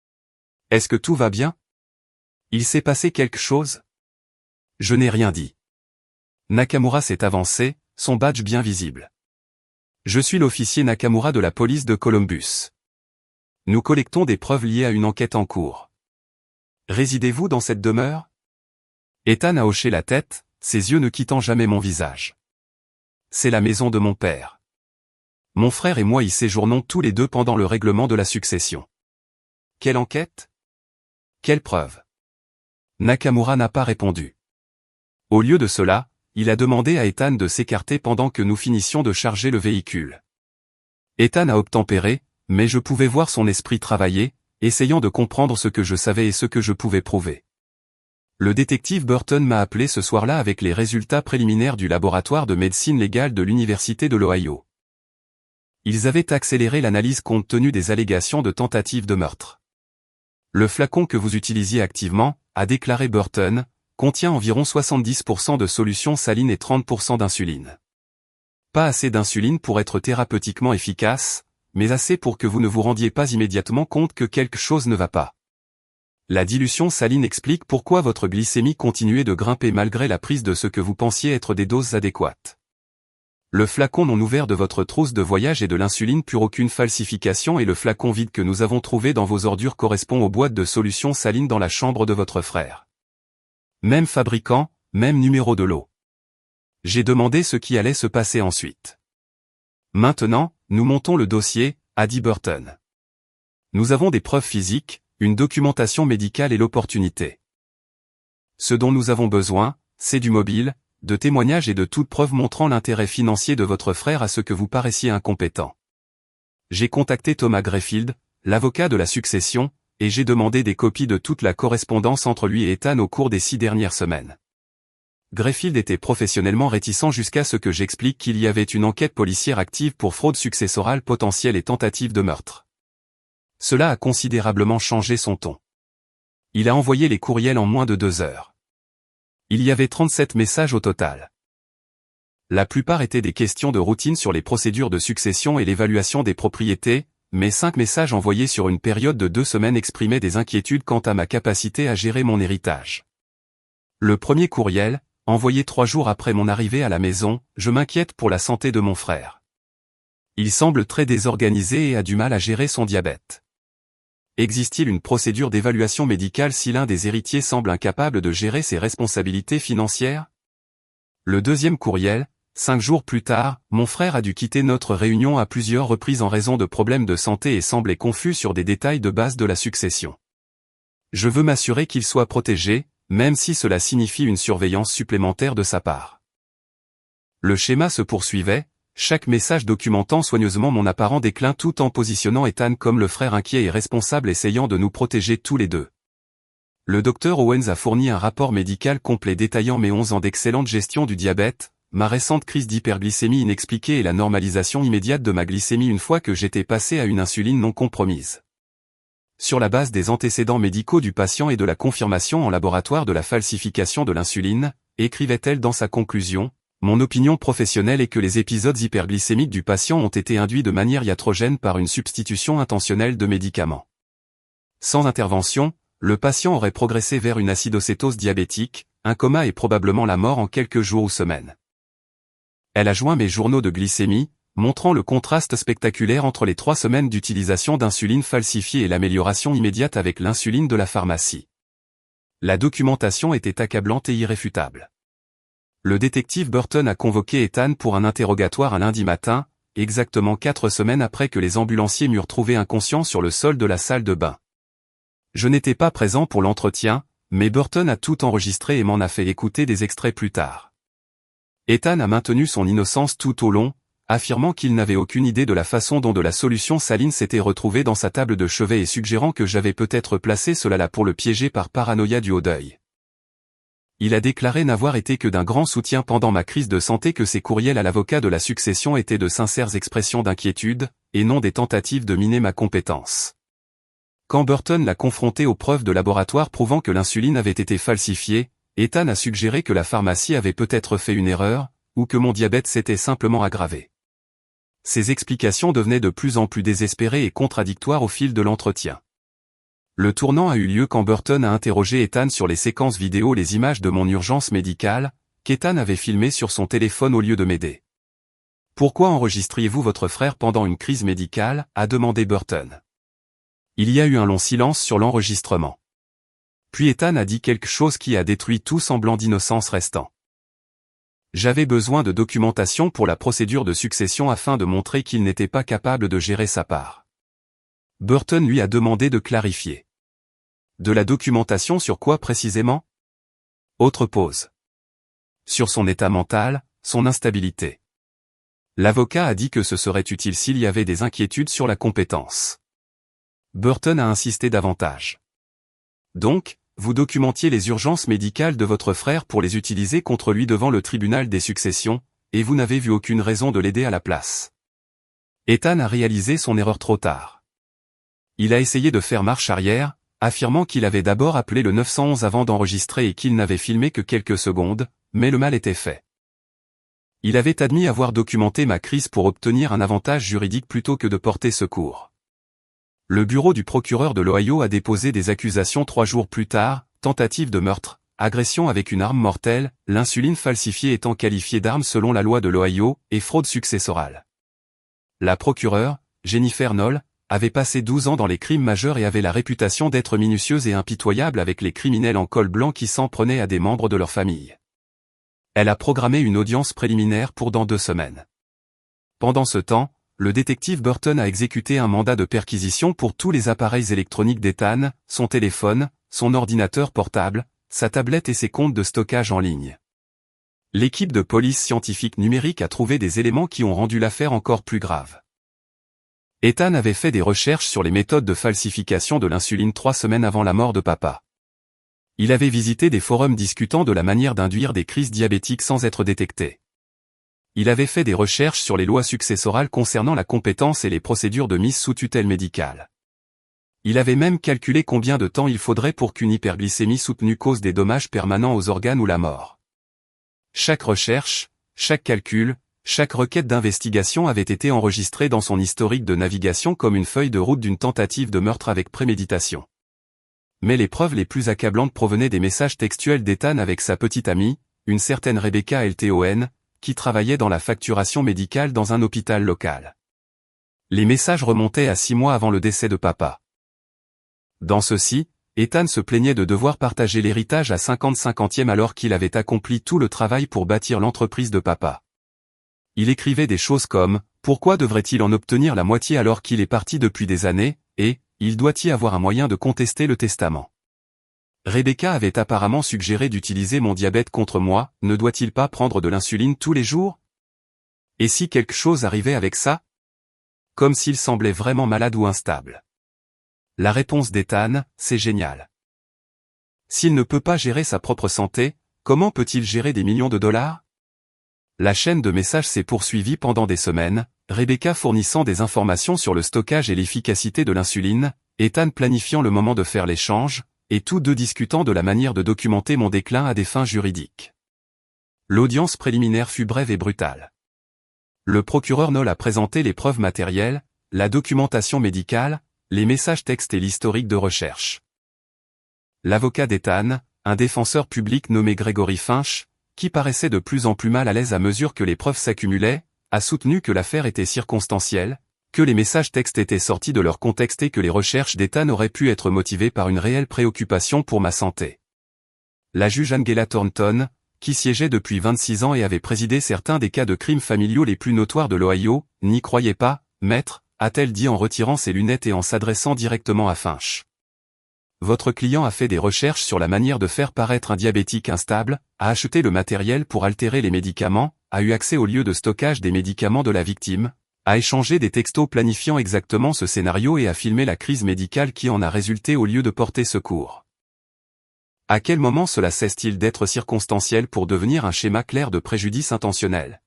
« Est-ce que tout va bien ?» Il s'est passé quelque chose? Je n'ai rien dit. Nakamura s'est avancé, son badge bien visible. Je suis l'officier Nakamura de la police de Columbus. Nous collectons des preuves liées à une enquête en cours. Résidez-vous dans cette demeure? Ethan a hoché la tête, ses yeux ne quittant jamais mon visage. C'est la maison de mon père. Mon frère et moi y séjournons tous les deux pendant le règlement de la succession. Quelle enquête? Quelle preuve? Nakamura n'a pas répondu. Au lieu de cela, il a demandé à Ethan de s'écarter pendant que nous finissions de charger le véhicule. Ethan a obtempéré, mais je pouvais voir son esprit travailler, essayant de comprendre ce que je savais et ce que je pouvais prouver. Le détective Burton m'a appelé ce soir-là avec les résultats préliminaires du laboratoire de médecine légale de l'Université de l'Ohio. Ils avaient accéléré l'analyse compte tenu des allégations de tentative de meurtre. Le flacon que vous utilisiez activement, a déclaré Burton, contient environ 70% de solution saline et 30% d'insuline. Pas assez d'insuline pour être thérapeutiquement efficace, mais assez pour que vous ne vous rendiez pas immédiatement compte que quelque chose ne va pas. La dilution saline explique pourquoi votre glycémie continuait de grimper malgré la prise de ce que vous pensiez être des doses adéquates. Le flacon non ouvert de votre trousse de voyage et de l'insuline pure aucune falsification et le flacon vide que nous avons trouvé dans vos ordures correspond aux boîtes de solution saline dans la chambre de votre frère. Même fabricant, même numéro de lot. J'ai demandé ce qui allait se passer ensuite. Maintenant, nous montons le dossier, a dit Burton. Nous avons des preuves physiques, une documentation médicale et l'opportunité. Ce dont nous avons besoin, c'est du mobile, de témoignages et de toute preuve montrant l'intérêt financier de votre frère à ce que vous paraissiez incompétent. J'ai contacté Thomas Greyfield, l'avocat de la succession, et j'ai demandé des copies de toute la correspondance entre lui et Ethan au cours des 6 dernières semaines. Greyfield était professionnellement réticent jusqu'à ce que j'explique qu'il y avait une enquête policière active pour fraude successorale potentielle et tentative de meurtre. Cela a considérablement changé son ton. Il a envoyé les courriels en moins de 2 heures. Il y avait 37 messages au total. La plupart étaient des questions de routine sur les procédures de succession et l'évaluation des propriétés, mais 5 messages envoyés sur une période de 2 semaines exprimaient des inquiétudes quant à ma capacité à gérer mon héritage. Le premier courriel, envoyé 3 jours après mon arrivée à la maison, je m'inquiète pour la santé de mon frère. Il semble très désorganisé et a du mal à gérer son diabète. Existe-t-il une procédure d'évaluation médicale si l'un des héritiers semble incapable de gérer ses responsabilités financières? Le deuxième courriel, 5 jours plus tard, mon frère a dû quitter notre réunion à plusieurs reprises en raison de problèmes de santé et semblait confus sur des détails de base de la succession. Je veux m'assurer qu'il soit protégé, même si cela signifie une surveillance supplémentaire de sa part. Le schéma se poursuivait, chaque message documentant soigneusement mon apparent déclin tout en positionnant Ethan comme le frère inquiet et responsable essayant de nous protéger tous les deux. Le docteur Owens a fourni un rapport médical complet détaillant mes 11 ans d'excellente gestion du diabète, ma récente crise d'hyperglycémie inexpliquée et la normalisation immédiate de ma glycémie une fois que j'étais passé à une insuline non compromise. Sur la base des antécédents médicaux du patient et de la confirmation en laboratoire de la falsification de l'insuline, écrivait-elle dans sa conclusion, mon opinion professionnelle est que les épisodes hyperglycémiques du patient ont été induits de manière iatrogène par une substitution intentionnelle de médicaments. Sans intervention, le patient aurait progressé vers une acidocétose diabétique, un coma et probablement la mort en quelques jours ou semaines. Elle a joint mes journaux de glycémie, montrant le contraste spectaculaire entre les 3 semaines d'utilisation d'insuline falsifiée et l'amélioration immédiate avec l'insuline de la pharmacie. La documentation était accablante et irréfutable. Le détective Burton a convoqué Ethan pour un interrogatoire un lundi matin, exactement 4 semaines après que les ambulanciers m'eurent trouvé inconscient sur le sol de la salle de bain. Je n'étais pas présent pour l'entretien, mais Burton a tout enregistré et m'en a fait écouter des extraits plus tard. Ethan a maintenu son innocence tout au long, affirmant qu'il n'avait aucune idée de la façon dont de la solution saline s'était retrouvée dans sa table de chevet et suggérant que j'avais peut-être placé cela là pour le piéger par paranoïa du haut deuil. Il a déclaré n'avoir été que d'un grand soutien pendant ma crise de santé, que ses courriels à l'avocat de la succession étaient de sincères expressions d'inquiétude, et non des tentatives de miner ma compétence. Quand Burton l'a confronté aux preuves de laboratoire prouvant que l'insuline avait été falsifiée, Ethan a suggéré que la pharmacie avait peut-être fait une erreur, ou que mon diabète s'était simplement aggravé. Ces explications devenaient de plus en plus désespérées et contradictoires au fil de l'entretien. Le tournant a eu lieu quand Burton a interrogé Ethan sur les séquences vidéo, les images de mon urgence médicale, qu'Ethan avait filmées sur son téléphone au lieu de m'aider. « Pourquoi enregistriez-vous votre frère pendant une crise médicale ?» a demandé Burton. Il y a eu un long silence sur l'enregistrement. Puis Ethan a dit quelque chose qui a détruit tout semblant d'innocence restant. « J'avais besoin de documentation pour la procédure de succession afin de montrer qu'il n'était pas capable de gérer sa part. » Burton lui a demandé de clarifier. De la documentation sur quoi précisément? Autre pause. Sur son état mental, son instabilité. L'avocat a dit que ce serait utile s'il y avait des inquiétudes sur la compétence. Burton a insisté davantage. Donc, vous documentiez les urgences médicales de votre frère pour les utiliser contre lui devant le tribunal des successions, et vous n'avez vu aucune raison de l'aider à la place. Ethan a réalisé son erreur trop tard. Il a essayé de faire marche arrière, affirmant qu'il avait d'abord appelé le 911 avant d'enregistrer et qu'il n'avait filmé que quelques secondes, mais le mal était fait. Il avait admis avoir documenté ma crise pour obtenir un avantage juridique plutôt que de porter secours. Le bureau du procureur de l'Ohio a déposé des accusations 3 jours plus tard, tentative de meurtre, agression avec une arme mortelle, l'insuline falsifiée étant qualifiée d'arme selon la loi de l'Ohio, et fraude successorale. La procureure, Jennifer Knoll, avait passé 12 ans dans les crimes majeurs et avait la réputation d'être minutieuse et impitoyable avec les criminels en col blanc qui s'en prenaient à des membres de leur famille. Elle a programmé une audience préliminaire pour dans 2 semaines. Pendant ce temps, le détective Burton a exécuté un mandat de perquisition pour tous les appareils électroniques d'Ethan, son téléphone, son ordinateur portable, sa tablette et ses comptes de stockage en ligne. L'équipe de police scientifique numérique a trouvé des éléments qui ont rendu l'affaire encore plus grave. Ethan avait fait des recherches sur les méthodes de falsification de l'insuline 3 semaines avant la mort de papa. Il avait visité des forums discutant de la manière d'induire des crises diabétiques sans être détecté. Il avait fait des recherches sur les lois successorales concernant la compétence et les procédures de mise sous tutelle médicale. Il avait même calculé combien de temps il faudrait pour qu'une hyperglycémie soutenue cause des dommages permanents aux organes ou la mort. Chaque recherche, chaque calcul, chaque requête d'investigation avait été enregistrée dans son historique de navigation comme une feuille de route d'une tentative de meurtre avec préméditation. Mais les preuves les plus accablantes provenaient des messages textuels d'Ethan avec sa petite amie, une certaine Rebecca Lton, qui travaillait dans la facturation médicale dans un hôpital local. Les messages remontaient à 6 mois avant le décès de papa. Dans ceux-ci, Ethan se plaignait de devoir partager l'héritage à 50-50e alors qu'il avait accompli tout le travail pour bâtir l'entreprise de papa. Il écrivait des choses comme « Pourquoi devrait-il en obtenir la moitié alors qu'il est parti depuis des années ?» et « Il doit y avoir un moyen de contester le testament. » Rebecca avait apparemment suggéré d'utiliser mon diabète contre moi, ne doit-il pas prendre de l'insuline tous les jours? Et si quelque chose arrivait avec ça? Comme s'il semblait vraiment malade ou instable. La réponse d'Ethan, c'est génial. S'il ne peut pas gérer sa propre santé, comment peut-il gérer des millions de dollars? La chaîne de messages s'est poursuivie pendant des semaines, Rebecca fournissant des informations sur le stockage et l'efficacité de l'insuline, Ethan planifiant le moment de faire l'échange, et tous deux discutant de la manière de documenter mon déclin à des fins juridiques. L'audience préliminaire fut brève et brutale. Le procureur Knoll a présenté les preuves matérielles, la documentation médicale, les messages textes et l'historique de recherche. L'avocat d'Ethan, un défenseur public nommé Gregory Finch, qui paraissait de plus en plus mal à l'aise à mesure que les preuves s'accumulaient, a soutenu que l'affaire était circonstancielle, que les messages textes étaient sortis de leur contexte et que les recherches d'Ethan auraient pu être motivées par une réelle préoccupation pour ma santé. La juge Angela Thornton, qui siégeait depuis 26 ans et avait présidé certains des cas de crimes familiaux les plus notoires de l'Ohio, n'y croyait pas, maître, a-t-elle dit en retirant ses lunettes et en s'adressant directement à Finch. Votre client a fait des recherches sur la manière de faire paraître un diabétique instable, a acheté le matériel pour altérer les médicaments, a eu accès au lieu de stockage des médicaments de la victime, a échangé des textos planifiant exactement ce scénario et a filmé la crise médicale qui en a résulté au lieu de porter secours. À quel moment cela cesse-t-il d'être circonstanciel pour devenir un schéma clair de préjudice intentionnel?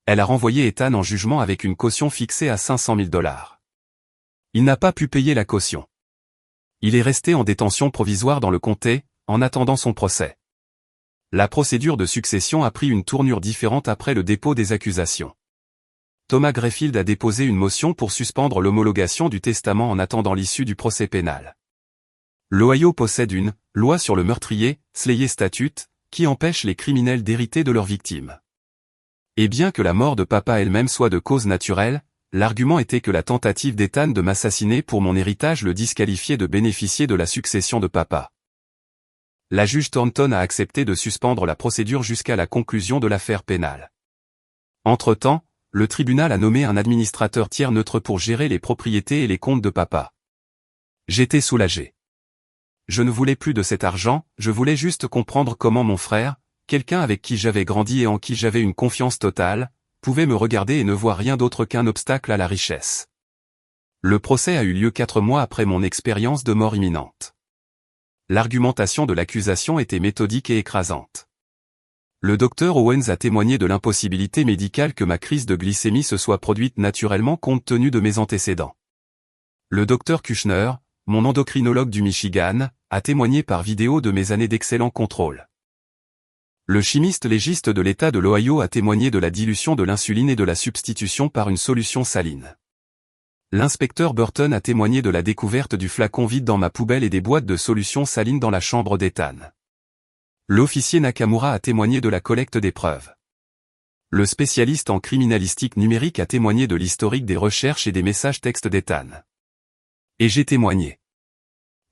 Elle a renvoyé Ethan en jugement avec une caution fixée à 500 000 $. Il n'a pas pu payer la caution. Il est resté en détention provisoire dans le comté, en attendant son procès. La procédure de succession a pris une tournure différente après le dépôt des accusations. Thomas Greyfield a déposé une motion pour suspendre l'homologation du testament en attendant l'issue du procès pénal. L'Ohio possède une loi sur le meurtrier, Slayer Statute, qui empêche les criminels d'hériter de leurs victimes. Et bien que la mort de papa elle-même soit de cause naturelle, l'argument était que la tentative d'Ethan de m'assassiner pour mon héritage le disqualifiait de bénéficier de la succession de papa. La juge Thornton a accepté de suspendre la procédure jusqu'à la conclusion de l'affaire pénale. Entre-temps, le tribunal a nommé un administrateur tiers neutre pour gérer les propriétés et les comptes de papa. J'étais soulagé. Je ne voulais plus de cet argent, je voulais juste comprendre comment mon frère, quelqu'un avec qui j'avais grandi et en qui j'avais une confiance totale, pouvait me regarder et ne voir rien d'autre qu'un obstacle à la richesse. Le procès a eu lieu 4 mois après mon expérience de mort imminente. L'argumentation de l'accusation était méthodique et écrasante. Le docteur Owens a témoigné de l'impossibilité médicale que ma crise de glycémie se soit produite naturellement compte tenu de mes antécédents. Le docteur Kushner, mon endocrinologue du Michigan, a témoigné par vidéo de mes années d'excellent contrôle. Le chimiste légiste de l'État de l'Ohio a témoigné de la dilution de l'insuline et de la substitution par une solution saline. L'inspecteur Burton a témoigné de la découverte du flacon vide dans ma poubelle et des boîtes de solution saline dans la chambre d'Ethan. L'officier Nakamura a témoigné de la collecte des preuves. Le spécialiste en criminalistique numérique a témoigné de l'historique des recherches et des messages textes d'Ethan. Et j'ai témoigné.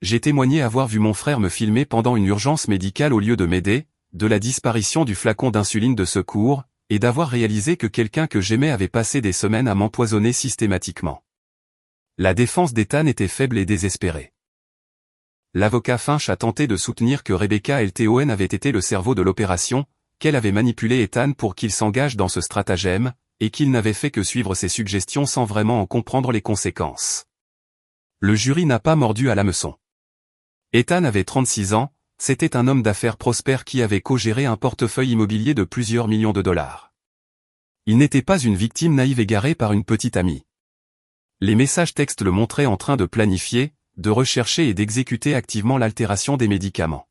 J'ai témoigné avoir vu mon frère me filmer pendant une urgence médicale au lieu de m'aider, de la disparition du flacon d'insuline de secours, et d'avoir réalisé que quelqu'un que j'aimais avait passé des semaines à m'empoisonner systématiquement. La défense d'Ethan était faible et désespérée. L'avocat Finch a tenté de soutenir que Rebecca Elthoen avait été le cerveau de l'opération, qu'elle avait manipulé Ethan pour qu'il s'engage dans ce stratagème, et qu'il n'avait fait que suivre ses suggestions sans vraiment en comprendre les conséquences. Le jury n'a pas mordu à l'hameçon. Ethan avait 36 ans, c'était un homme d'affaires prospère qui avait co-géré un portefeuille immobilier de plusieurs millions de dollars. Il n'était pas une victime naïve égarée par une petite amie. Les messages textes le montraient en train de planifier, de rechercher et d'exécuter activement l'altération des médicaments.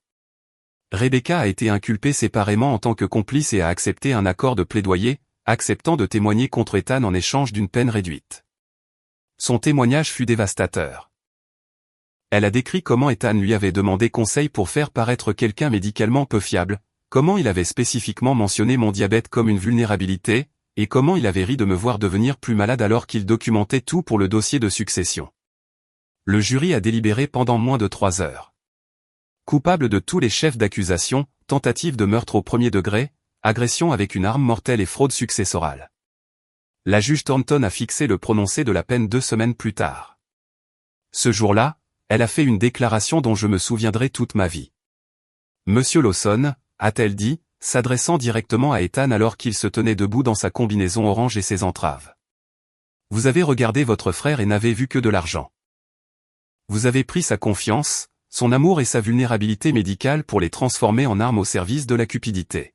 Rebecca a été inculpée séparément en tant que complice et a accepté un accord de plaidoyer, acceptant de témoigner contre Ethan en échange d'une peine réduite. Son témoignage fut dévastateur. Elle a décrit comment Ethan lui avait demandé conseil pour faire paraître quelqu'un médicalement peu fiable, comment il avait spécifiquement mentionné mon diabète comme une vulnérabilité, et comment il avait ri de me voir devenir plus malade alors qu'il documentait tout pour le dossier de succession. Le jury a délibéré pendant moins de 3 heures. Coupable de tous les chefs d'accusation, tentative de meurtre au premier degré, agression avec une arme mortelle et fraude successorale. La juge Thornton a fixé le prononcé de la peine 2 semaines plus tard. Ce jour-là, elle a fait une déclaration dont je me souviendrai toute ma vie. Monsieur Lawson, a-t-elle dit, s'adressant directement à Ethan alors qu'il se tenait debout dans sa combinaison orange et ses entraves. Vous avez regardé votre frère et n'avez vu que de l'argent. Vous avez pris sa confiance, son amour et sa vulnérabilité médicale pour les transformer en armes au service de la cupidité.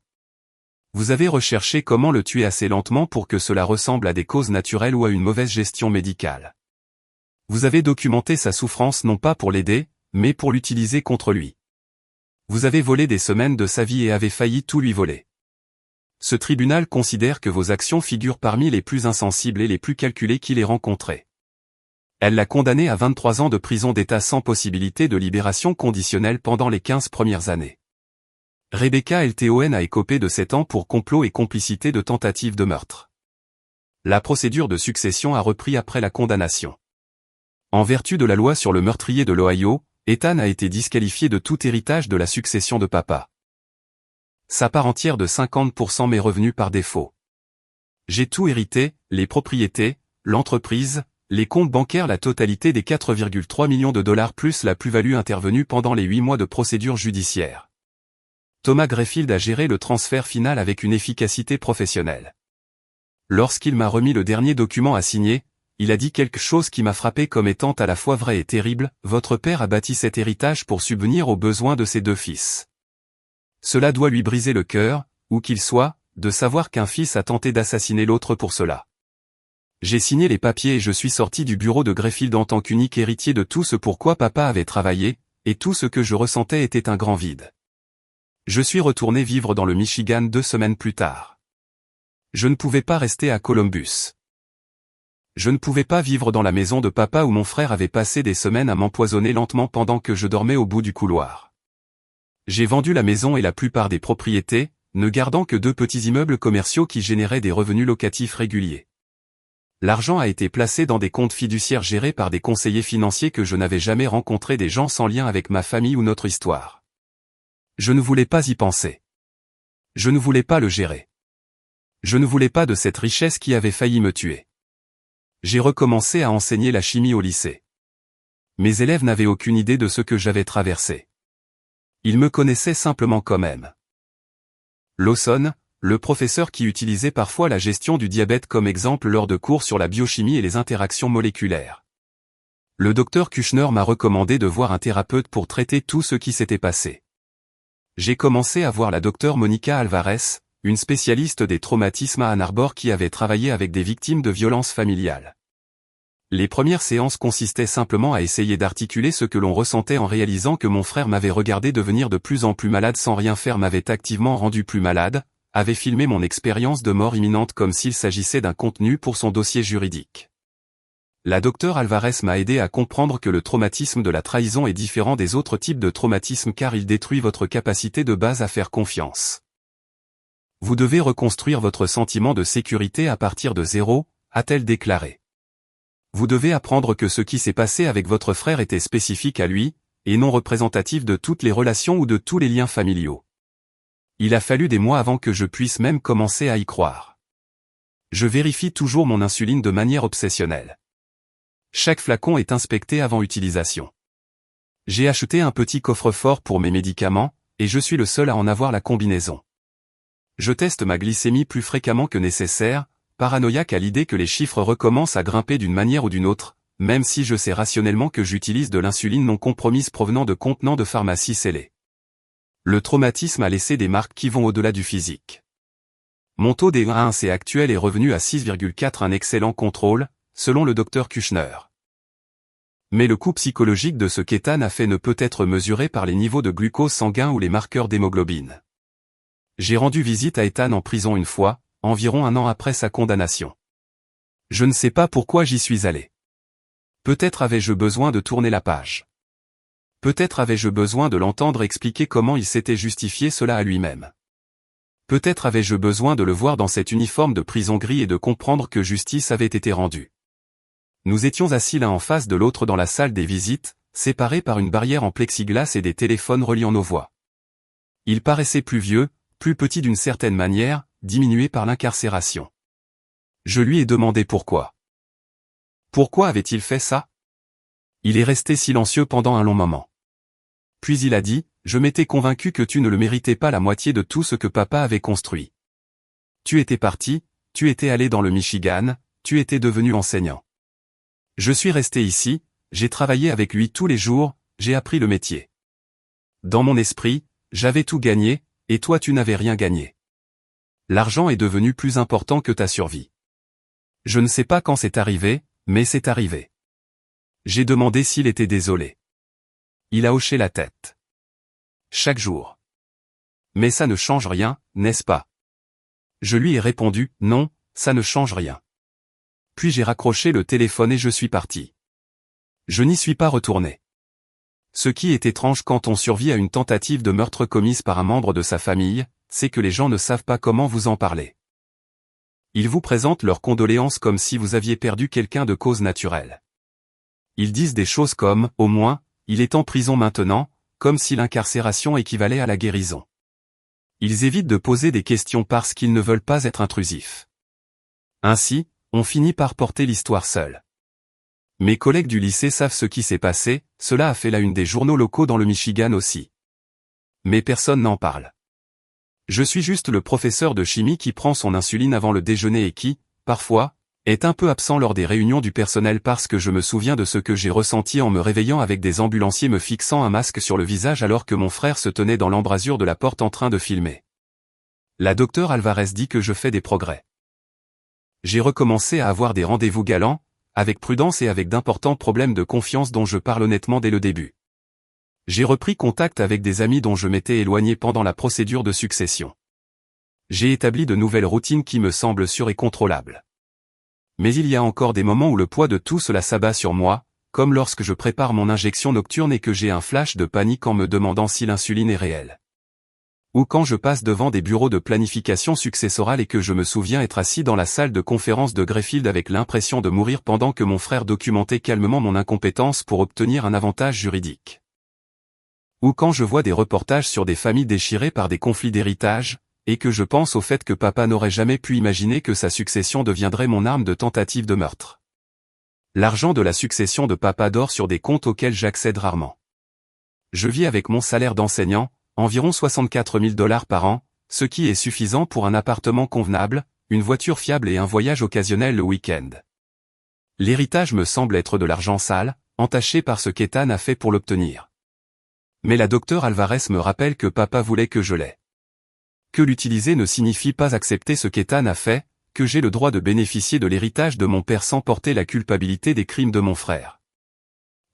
Vous avez recherché comment le tuer assez lentement pour que cela ressemble à des causes naturelles ou à une mauvaise gestion médicale. Vous avez documenté sa souffrance non pas pour l'aider, mais pour l'utiliser contre lui. Vous avez volé des semaines de sa vie et avez failli tout lui voler. Ce tribunal considère que vos actions figurent parmi les plus insensibles et les plus calculées qu'il ait rencontrées. Elle l'a condamné à 23 ans de prison d'État sans possibilité de libération conditionnelle pendant les 15 premières années. Rebecca Elthoen a écopé de 7 ans pour complot et complicité de tentative de meurtre. La procédure de succession a repris après la condamnation. En vertu de la loi sur le meurtrier de l'Ohio, Ethan a été disqualifié de tout héritage de la succession de papa. Sa part entière de 50% m'est revenue par défaut. J'ai tout hérité, les propriétés, l'entreprise, les comptes bancaires, la totalité des 4,3 millions de dollars plus la plus-value intervenue pendant les 8 mois de procédure judiciaire. Thomas Greyfield a géré le transfert final avec une efficacité professionnelle. Lorsqu'il m'a remis le dernier document à signer, il a dit quelque chose qui m'a frappé comme étant à la fois vrai et terrible, votre père a bâti cet héritage pour subvenir aux besoins de ses 2 fils. Cela doit lui briser le cœur, où qu'il soit, de savoir qu'un fils a tenté d'assassiner l'autre pour cela. J'ai signé les papiers et je suis sorti du bureau de Greyfield en tant qu'unique héritier de tout ce pour quoi papa avait travaillé, et tout ce que je ressentais était un grand vide. Je suis retourné vivre dans le Michigan 2 semaines plus tard. Je ne pouvais pas rester à Columbus. Je ne pouvais pas vivre dans la maison de papa où mon frère avait passé des semaines à m'empoisonner lentement pendant que je dormais au bout du couloir. J'ai vendu la maison et la plupart des propriétés, ne gardant que 2 petits immeubles commerciaux qui généraient des revenus locatifs réguliers. L'argent a été placé dans des comptes fiduciaires gérés par des conseillers financiers que je n'avais jamais rencontré, des gens sans lien avec ma famille ou notre histoire. Je ne voulais pas y penser. Je ne voulais pas le gérer. Je ne voulais pas de cette richesse qui avait failli me tuer. J'ai recommencé à enseigner la chimie au lycée. Mes élèves n'avaient aucune idée de ce que j'avais traversé. Ils me connaissaient simplement comme M. Lawson, le professeur qui utilisait parfois la gestion du diabète comme exemple lors de cours sur la biochimie et les interactions moléculaires. Le docteur Kushner m'a recommandé de voir un thérapeute pour traiter tout ce qui s'était passé. J'ai commencé à voir la docteure Monica Alvarez, une spécialiste des traumatismes à Ann Arbor qui avait travaillé avec des victimes de violences familiales. Les premières séances consistaient simplement à essayer d'articuler ce que l'on ressentait en réalisant que mon frère m'avait regardé devenir de plus en plus malade sans rien faire, m'avait activement rendu plus malade, avait filmé mon expérience de mort imminente comme s'il s'agissait d'un contenu pour son dossier juridique. La docteure Alvarez m'a aidé à comprendre que le traumatisme de la trahison est différent des autres types de traumatisme car il détruit votre capacité de base à faire confiance. Vous devez reconstruire votre sentiment de sécurité à partir de zéro, a-t-elle déclaré. Vous devez apprendre que ce qui s'est passé avec votre frère était spécifique à lui, et non représentatif de toutes les relations ou de tous les liens familiaux. Il a fallu des mois avant que je puisse même commencer à y croire. Je vérifie toujours mon insuline de manière obsessionnelle. Chaque flacon est inspecté avant utilisation. J'ai acheté un petit coffre-fort pour mes médicaments, et je suis le seul à en avoir la combinaison. Je teste ma glycémie plus fréquemment que nécessaire, paranoïaque à l'idée que les chiffres recommencent à grimper d'une manière ou d'une autre, même si je sais rationnellement que j'utilise de l'insuline non compromise provenant de contenants de pharmacie scellés. Le traumatisme a laissé des marques qui vont au-delà du physique. Mon taux d'A1C actuel est revenu à 6,4, un excellent contrôle, selon le docteur Kushner. Mais le coût psychologique de ce kétane a fait ne peut être mesuré par les niveaux de glucose sanguin ou les marqueurs d'hémoglobine. J'ai rendu visite à Ethan en prison une fois, environ 1 an après sa condamnation. Je ne sais pas pourquoi j'y suis allé. Peut-être avais-je besoin de tourner la page. Peut-être avais-je besoin de l'entendre expliquer comment il s'était justifié cela à lui-même. Peut-être avais-je besoin de le voir dans cet uniforme de prison gris et de comprendre que justice avait été rendue. Nous étions assis l'un en face de l'autre dans la salle des visites, séparés par une barrière en plexiglas et des téléphones reliant nos voix. Il paraissait plus vieux, plus petit d'une certaine manière, diminué par l'incarcération. Je lui ai demandé pourquoi. Pourquoi avait-il fait ça? Il est resté silencieux pendant un long moment. Puis il a dit, je m'étais convaincu que tu ne le méritais pas la moitié de tout ce que papa avait construit. Tu étais parti, tu étais allé dans le Michigan, tu étais devenu enseignant. Je suis resté ici, j'ai travaillé avec lui tous les jours, j'ai appris le métier. Dans mon esprit, j'avais tout gagné, et toi tu n'avais rien gagné. L'argent est devenu plus important que ta survie. Je ne sais pas quand c'est arrivé, mais c'est arrivé. J'ai demandé s'il était désolé. Il a hoché la tête. Chaque jour. Mais ça ne change rien, n'est-ce pas? Je lui ai répondu, non, ça ne change rien. Puis j'ai raccroché le téléphone et je suis parti. Je n'y suis pas retourné. Ce qui est étrange quand on survit à une tentative de meurtre commise par un membre de sa famille, c'est que les gens ne savent pas comment vous en parler. Ils vous présentent leurs condoléances comme si vous aviez perdu quelqu'un de cause naturelle. Ils disent des choses comme, au moins, il est en prison maintenant, comme si l'incarcération équivalait à la guérison. Ils évitent de poser des questions parce qu'ils ne veulent pas être intrusifs. Ainsi, on finit par porter l'histoire seul. Mes collègues du lycée savent ce qui s'est passé, cela a fait la une des journaux locaux dans le Michigan aussi. Mais personne n'en parle. Je suis juste le professeur de chimie qui prend son insuline avant le déjeuner et qui, parfois, est un peu absent lors des réunions du personnel parce que je me souviens de ce que j'ai ressenti en me réveillant avec des ambulanciers me fixant un masque sur le visage alors que mon frère se tenait dans l'embrasure de la porte en train de filmer. La docteure Alvarez dit que je fais des progrès. J'ai recommencé à avoir des rendez-vous galants, avec prudence et avec d'importants problèmes de confiance dont je parle honnêtement dès le début. J'ai repris contact avec des amis dont je m'étais éloigné pendant la procédure de succession. J'ai établi de nouvelles routines qui me semblent sûres et contrôlables. Mais il y a encore des moments où le poids de tout cela s'abat sur moi, comme lorsque je prépare mon injection nocturne et que j'ai un flash de panique en me demandant si l'insuline est réelle. Ou quand je passe devant des bureaux de planification successorale et que je me souviens être assis dans la salle de conférence de Greyfield avec l'impression de mourir pendant que mon frère documentait calmement mon incompétence pour obtenir un avantage juridique. Ou quand je vois des reportages sur des familles déchirées par des conflits d'héritage, et que je pense au fait que papa n'aurait jamais pu imaginer que sa succession deviendrait mon arme de tentative de meurtre. L'argent de la succession de papa dort sur des comptes auxquels j'accède rarement. Je vis avec mon salaire d'enseignant, environ 64 000 $ par an, ce qui est suffisant pour un appartement convenable, une voiture fiable et un voyage occasionnel le week-end. L'héritage me semble être de l'argent sale, entaché par ce qu'Ethan a fait pour l'obtenir. Mais la docteure Alvarez me rappelle que papa voulait que je l'aie. Que l'utiliser ne signifie pas accepter ce qu'Ethan a fait, que j'ai le droit de bénéficier de l'héritage de mon père sans porter la culpabilité des crimes de mon frère.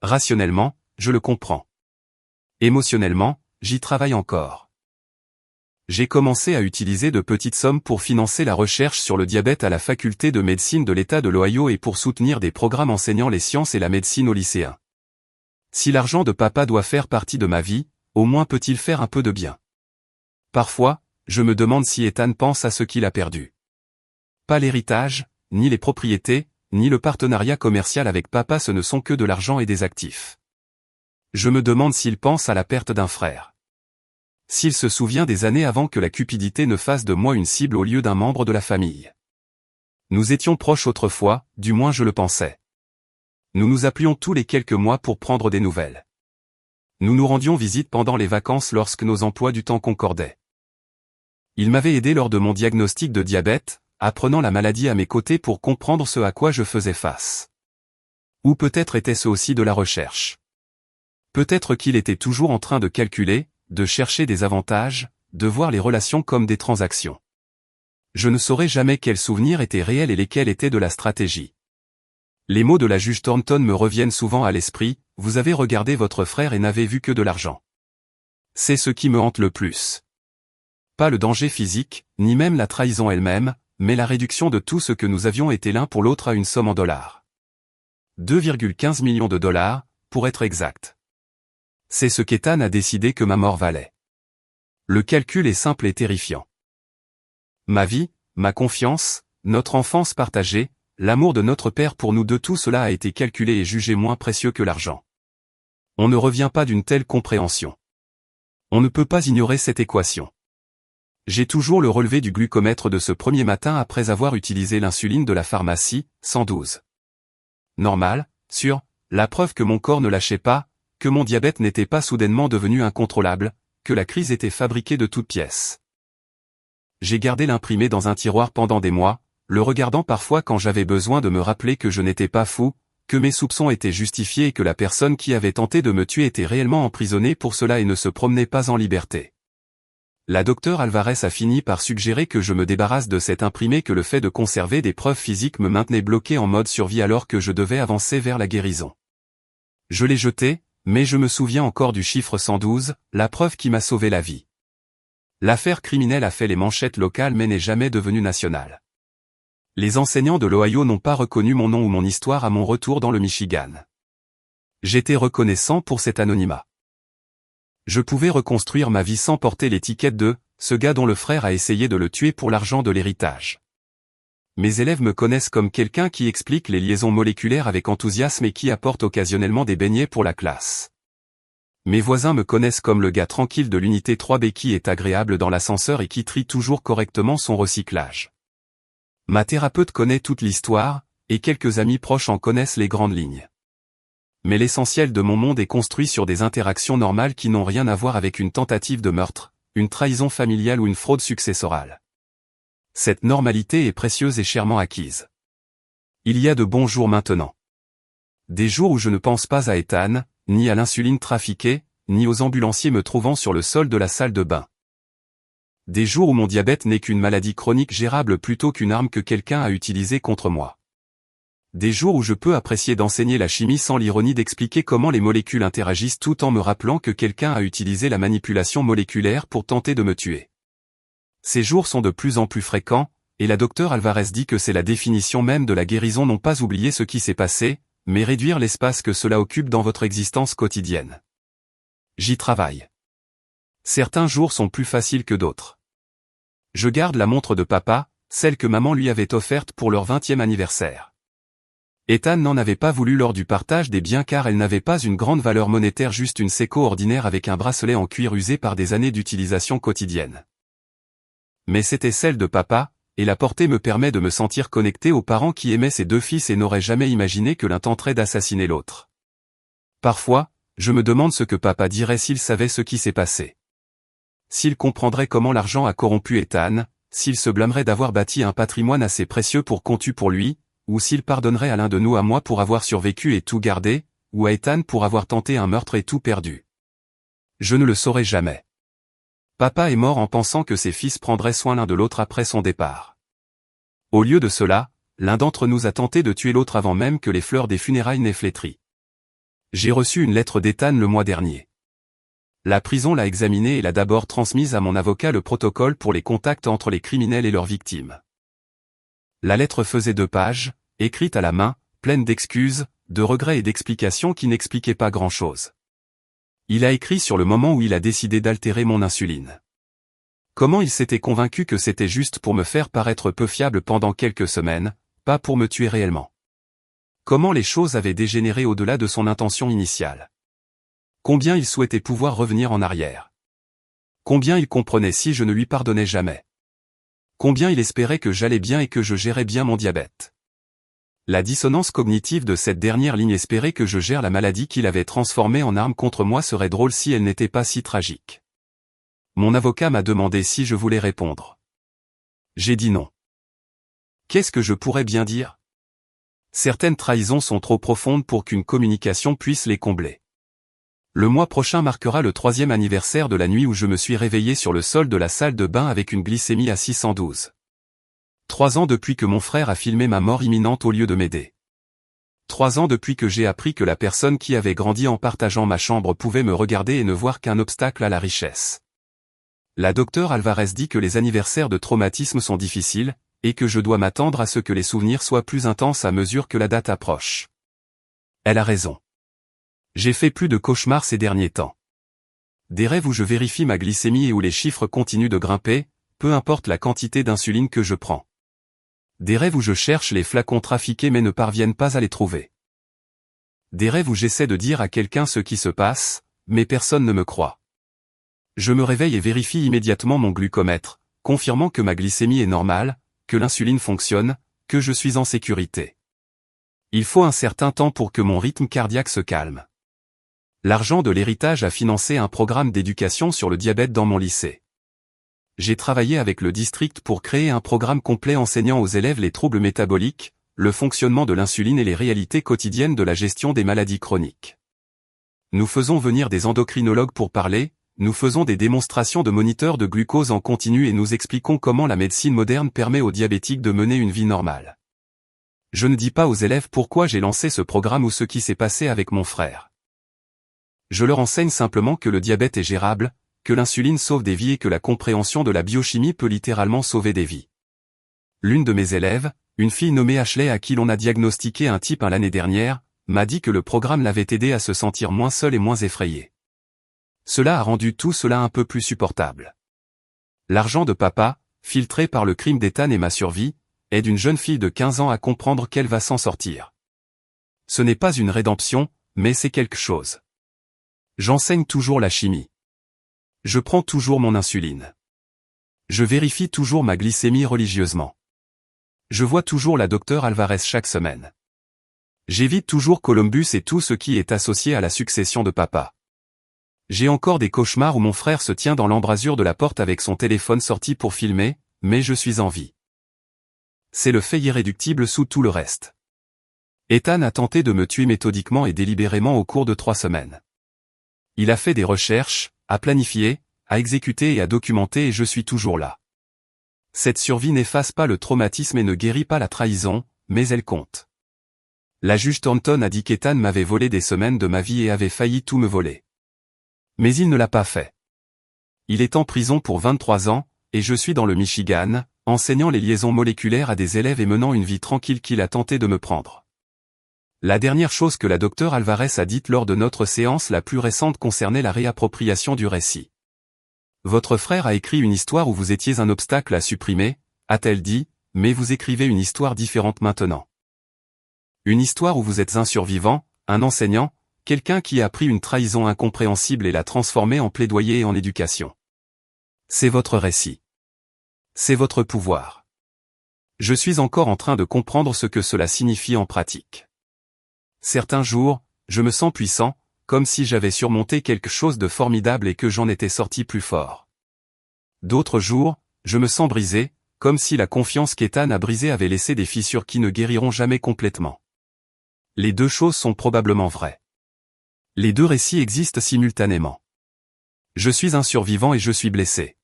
Rationnellement, je le comprends. Émotionnellement, j'y travaille encore. J'ai commencé à utiliser de petites sommes pour financer la recherche sur le diabète à la faculté de médecine de l'État de l'Ohio et pour soutenir des programmes enseignant les sciences et la médecine aux lycéens. Si l'argent de papa doit faire partie de ma vie, au moins peut-il faire un peu de bien. Parfois, je me demande si Ethan pense à ce qu'il a perdu. Pas l'héritage, ni les propriétés, ni le partenariat commercial avec papa, ce ne sont que de l'argent et des actifs. Je me demande s'il pense à la perte d'un frère. S'il se souvient des années avant que la cupidité ne fasse de moi une cible au lieu d'un membre de la famille. Nous étions proches autrefois, du moins je le pensais. Nous nous appelions tous les quelques mois pour prendre des nouvelles. Nous nous rendions visite pendant les vacances lorsque nos emplois du temps concordaient. Il m'avait aidé lors de mon diagnostic de diabète, apprenant la maladie à mes côtés pour comprendre ce à quoi je faisais face. Ou peut-être était-ce aussi de la recherche. Peut-être qu'il était toujours en train de calculer, de chercher des avantages, de voir les relations comme des transactions. Je ne saurais jamais quels souvenirs étaient réels et lesquels étaient de la stratégie. Les mots de la juge Thornton me reviennent souvent à l'esprit, « Vous avez regardé votre frère et n'avez vu que de l'argent. » C'est ce qui me hante le plus. Pas le danger physique, ni même la trahison elle-même, mais la réduction de tout ce que nous avions été l'un pour l'autre à une somme en dollars. 2,15 millions de $, pour être exact. C'est ce qu'Ethan a décidé que ma mort valait. Le calcul est simple et terrifiant. Ma vie, ma confiance, notre enfance partagée, l'amour de notre père pour nous deux, tout cela a été calculé et jugé moins précieux que l'argent. On ne revient pas d'une telle compréhension. On ne peut pas ignorer cette équation. J'ai toujours le relevé du glucomètre de ce premier matin après avoir utilisé l'insuline de la pharmacie, 112. Normal, sûr, la preuve que mon corps ne lâchait pas, que mon diabète n'était pas soudainement devenu incontrôlable, que la crise était fabriquée de toutes pièces. J'ai gardé l'imprimé dans un tiroir pendant des mois, le regardant parfois quand j'avais besoin de me rappeler que je n'étais pas fou, que mes soupçons étaient justifiés et que la personne qui avait tenté de me tuer était réellement emprisonnée pour cela et ne se promenait pas en liberté. La docteure Alvarez a fini par suggérer que je me débarrasse de cet imprimé, que le fait de conserver des preuves physiques me maintenait bloqué en mode survie alors que je devais avancer vers la guérison. Je l'ai jeté, mais je me souviens encore du chiffre 112, la preuve qui m'a sauvé la vie. L'affaire criminelle a fait les manchettes locales mais n'est jamais devenue nationale. Les enseignants de l'Ohio n'ont pas reconnu mon nom ou mon histoire à mon retour dans le Michigan. J'étais reconnaissant pour cet anonymat. Je pouvais reconstruire ma vie sans porter l'étiquette de « ce gars dont le frère a essayé de le tuer pour l'argent de l'héritage ». Mes élèves me connaissent comme quelqu'un qui explique les liaisons moléculaires avec enthousiasme et qui apporte occasionnellement des beignets pour la classe. Mes voisins me connaissent comme le gars tranquille de l'unité 3B qui est agréable dans l'ascenseur et qui trie toujours correctement son recyclage. Ma thérapeute connaît toute l'histoire, et quelques amis proches en connaissent les grandes lignes. Mais l'essentiel de mon monde est construit sur des interactions normales qui n'ont rien à voir avec une tentative de meurtre, une trahison familiale ou une fraude successorale. Cette normalité est précieuse et chèrement acquise. Il y a de bons jours maintenant. Des jours où je ne pense pas à Ethan, ni à l'insuline trafiquée, ni aux ambulanciers me trouvant sur le sol de la salle de bain. Des jours où mon diabète n'est qu'une maladie chronique gérable plutôt qu'une arme que quelqu'un a utilisée contre moi. Des jours où je peux apprécier d'enseigner la chimie sans l'ironie d'expliquer comment les molécules interagissent tout en me rappelant que quelqu'un a utilisé la manipulation moléculaire pour tenter de me tuer. Ces jours sont de plus en plus fréquents, et la docteure Alvarez dit que c'est la définition même de la guérison, non pas oublier ce qui s'est passé, mais réduire l'espace que cela occupe dans votre existence quotidienne. J'y travaille. Certains jours sont plus faciles que d'autres. Je garde la montre de papa, celle que maman lui avait offerte pour leur 20e anniversaire. Ethan n'en avait pas voulu lors du partage des biens car elle n'avait pas une grande valeur monétaire, juste une Seiko ordinaire avec un bracelet en cuir usé par des années d'utilisation quotidienne. Mais c'était celle de papa, et la porter me permet de me sentir connecté aux parents qui aimaient ses deux fils et n'auraient jamais imaginé que l'un tenterait d'assassiner l'autre. Parfois, je me demande ce que papa dirait s'il savait ce qui s'est passé. S'il comprendrait comment l'argent a corrompu Ethan, s'il se blâmerait d'avoir bâti un patrimoine assez précieux pour qu'on tue pour lui, ou s'il pardonnerait à l'un de nous, à moi pour avoir survécu et tout gardé, ou à Ethan pour avoir tenté un meurtre et tout perdu. Je ne le saurai jamais. Papa est mort en pensant que ses fils prendraient soin l'un de l'autre après son départ. Au lieu de cela, l'un d'entre nous a tenté de tuer l'autre avant même que les fleurs des funérailles n'aient flétri. J'ai reçu une lettre d'Ethan le mois dernier. La prison l'a examinée et l'a d'abord transmise à mon avocat, le protocole pour les contacts entre les criminels et leurs victimes. La lettre faisait 2 pages, écrite à la main, pleine d'excuses, de regrets et d'explications qui n'expliquaient pas grand-chose. Il a écrit sur le moment où il a décidé d'altérer mon insuline. Comment il s'était convaincu que c'était juste pour me faire paraître peu fiable pendant quelques semaines, pas pour me tuer réellement. Comment les choses avaient dégénéré au-delà de son intention initiale. Combien il souhaitait pouvoir revenir en arrière. Combien il comprenait si je ne lui pardonnais jamais. Combien il espérait que j'allais bien et que je gérais bien mon diabète. La dissonance cognitive de cette dernière ligne, espérer que je gère la maladie qu'il avait transformée en arme contre moi, serait drôle si elle n'était pas si tragique. Mon avocat m'a demandé si je voulais répondre. J'ai dit non. Qu'est-ce que je pourrais bien dire? Certaines trahisons sont trop profondes pour qu'une communication puisse les combler. Le mois prochain marquera le 3e anniversaire de la nuit où je me suis réveillé sur le sol de la salle de bain avec une glycémie à 612. 3 ans depuis que mon frère a filmé ma mort imminente au lieu de m'aider. 3 ans depuis que j'ai appris que la personne qui avait grandi en partageant ma chambre pouvait me regarder et ne voir qu'un obstacle à la richesse. La docteure Alvarez dit que les anniversaires de traumatisme sont difficiles, et que je dois m'attendre à ce que les souvenirs soient plus intenses à mesure que la date approche. Elle a raison. J'ai fait plus de cauchemars ces derniers temps. Des rêves où je vérifie ma glycémie et où les chiffres continuent de grimper, peu importe la quantité d'insuline que je prends. Des rêves où je cherche les flacons trafiqués mais ne parviennent pas à les trouver. Des rêves où j'essaie de dire à quelqu'un ce qui se passe, mais personne ne me croit. Je me réveille et vérifie immédiatement mon glucomètre, confirmant que ma glycémie est normale, que l'insuline fonctionne, que je suis en sécurité. Il faut un certain temps pour que mon rythme cardiaque se calme. L'argent de l'héritage a financé un programme d'éducation sur le diabète dans mon lycée. J'ai travaillé avec le district pour créer un programme complet enseignant aux élèves les troubles métaboliques, le fonctionnement de l'insuline et les réalités quotidiennes de la gestion des maladies chroniques. Nous faisons venir des endocrinologues pour parler, nous faisons des démonstrations de moniteurs de glucose en continu et nous expliquons comment la médecine moderne permet aux diabétiques de mener une vie normale. Je ne dis pas aux élèves pourquoi j'ai lancé ce programme ou ce qui s'est passé avec mon frère. Je leur enseigne simplement que le diabète est gérable, que l'insuline sauve des vies et que la compréhension de la biochimie peut littéralement sauver des vies. L'une de mes élèves, une fille nommée Ashley à qui l'on a diagnostiqué un type 1 l'année dernière, m'a dit que le programme l'avait aidée à se sentir moins seule et moins effrayée. Cela a rendu tout cela un peu plus supportable. L'argent de papa, filtré par le crime d'Ethan et ma survie, aide une jeune fille de 15 ans à comprendre qu'elle va s'en sortir. Ce n'est pas une rédemption, mais c'est quelque chose. J'enseigne toujours la chimie. Je prends toujours mon insuline. Je vérifie toujours ma glycémie religieusement. Je vois toujours la docteure Alvarez chaque semaine. J'évite toujours Columbus et tout ce qui est associé à la succession de papa. J'ai encore des cauchemars où mon frère se tient dans l'embrasure de la porte avec son téléphone sorti pour filmer, mais je suis en vie. C'est le fait irréductible sous tout le reste. Ethan a tenté de me tuer méthodiquement et délibérément au cours de 3 semaines. Il a fait des recherches, a planifié, a exécuté et a documenté et je suis toujours là. Cette survie n'efface pas le traumatisme et ne guérit pas la trahison, mais elle compte. La juge Thornton a dit qu'Ethan m'avait volé des semaines de ma vie et avait failli tout me voler. Mais il ne l'a pas fait. Il est en prison pour 23 ans, et je suis dans le Michigan, enseignant les liaisons moléculaires à des élèves et menant une vie tranquille qu'il a tenté de me prendre. La dernière chose que la docteure Alvarez a dite lors de notre séance la plus récente concernait la réappropriation du récit. Votre frère a écrit une histoire où vous étiez un obstacle à supprimer, a-t-elle dit, mais vous écrivez une histoire différente maintenant. Une histoire où vous êtes un survivant, un enseignant, quelqu'un qui a pris une trahison incompréhensible et l'a transformée en plaidoyer et en éducation. C'est votre récit. C'est votre pouvoir. Je suis encore en train de comprendre ce que cela signifie en pratique. Certains jours, je me sens puissant, comme si j'avais surmonté quelque chose de formidable et que j'en étais sorti plus fort. D'autres jours, je me sens brisé, comme si la confiance qu'Ethan a brisée avait laissé des fissures qui ne guériront jamais complètement. Les deux choses sont probablement vraies. Les deux récits existent simultanément. Je suis un survivant et je suis blessé.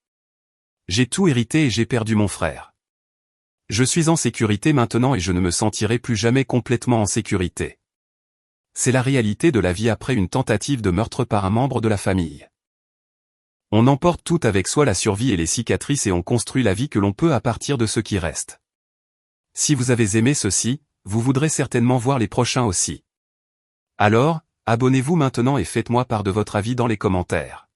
J'ai tout hérité et j'ai perdu mon frère. Je suis en sécurité maintenant et je ne me sentirai plus jamais complètement en sécurité. C'est la réalité de la vie après une tentative de meurtre par un membre de la famille. On emporte tout avec soi, la survie et les cicatrices, et on construit la vie que l'on peut à partir de ce qui reste. Si vous avez aimé ceci, vous voudrez certainement voir les prochains aussi. Alors, abonnez-vous maintenant et faites-moi part de votre avis dans les commentaires.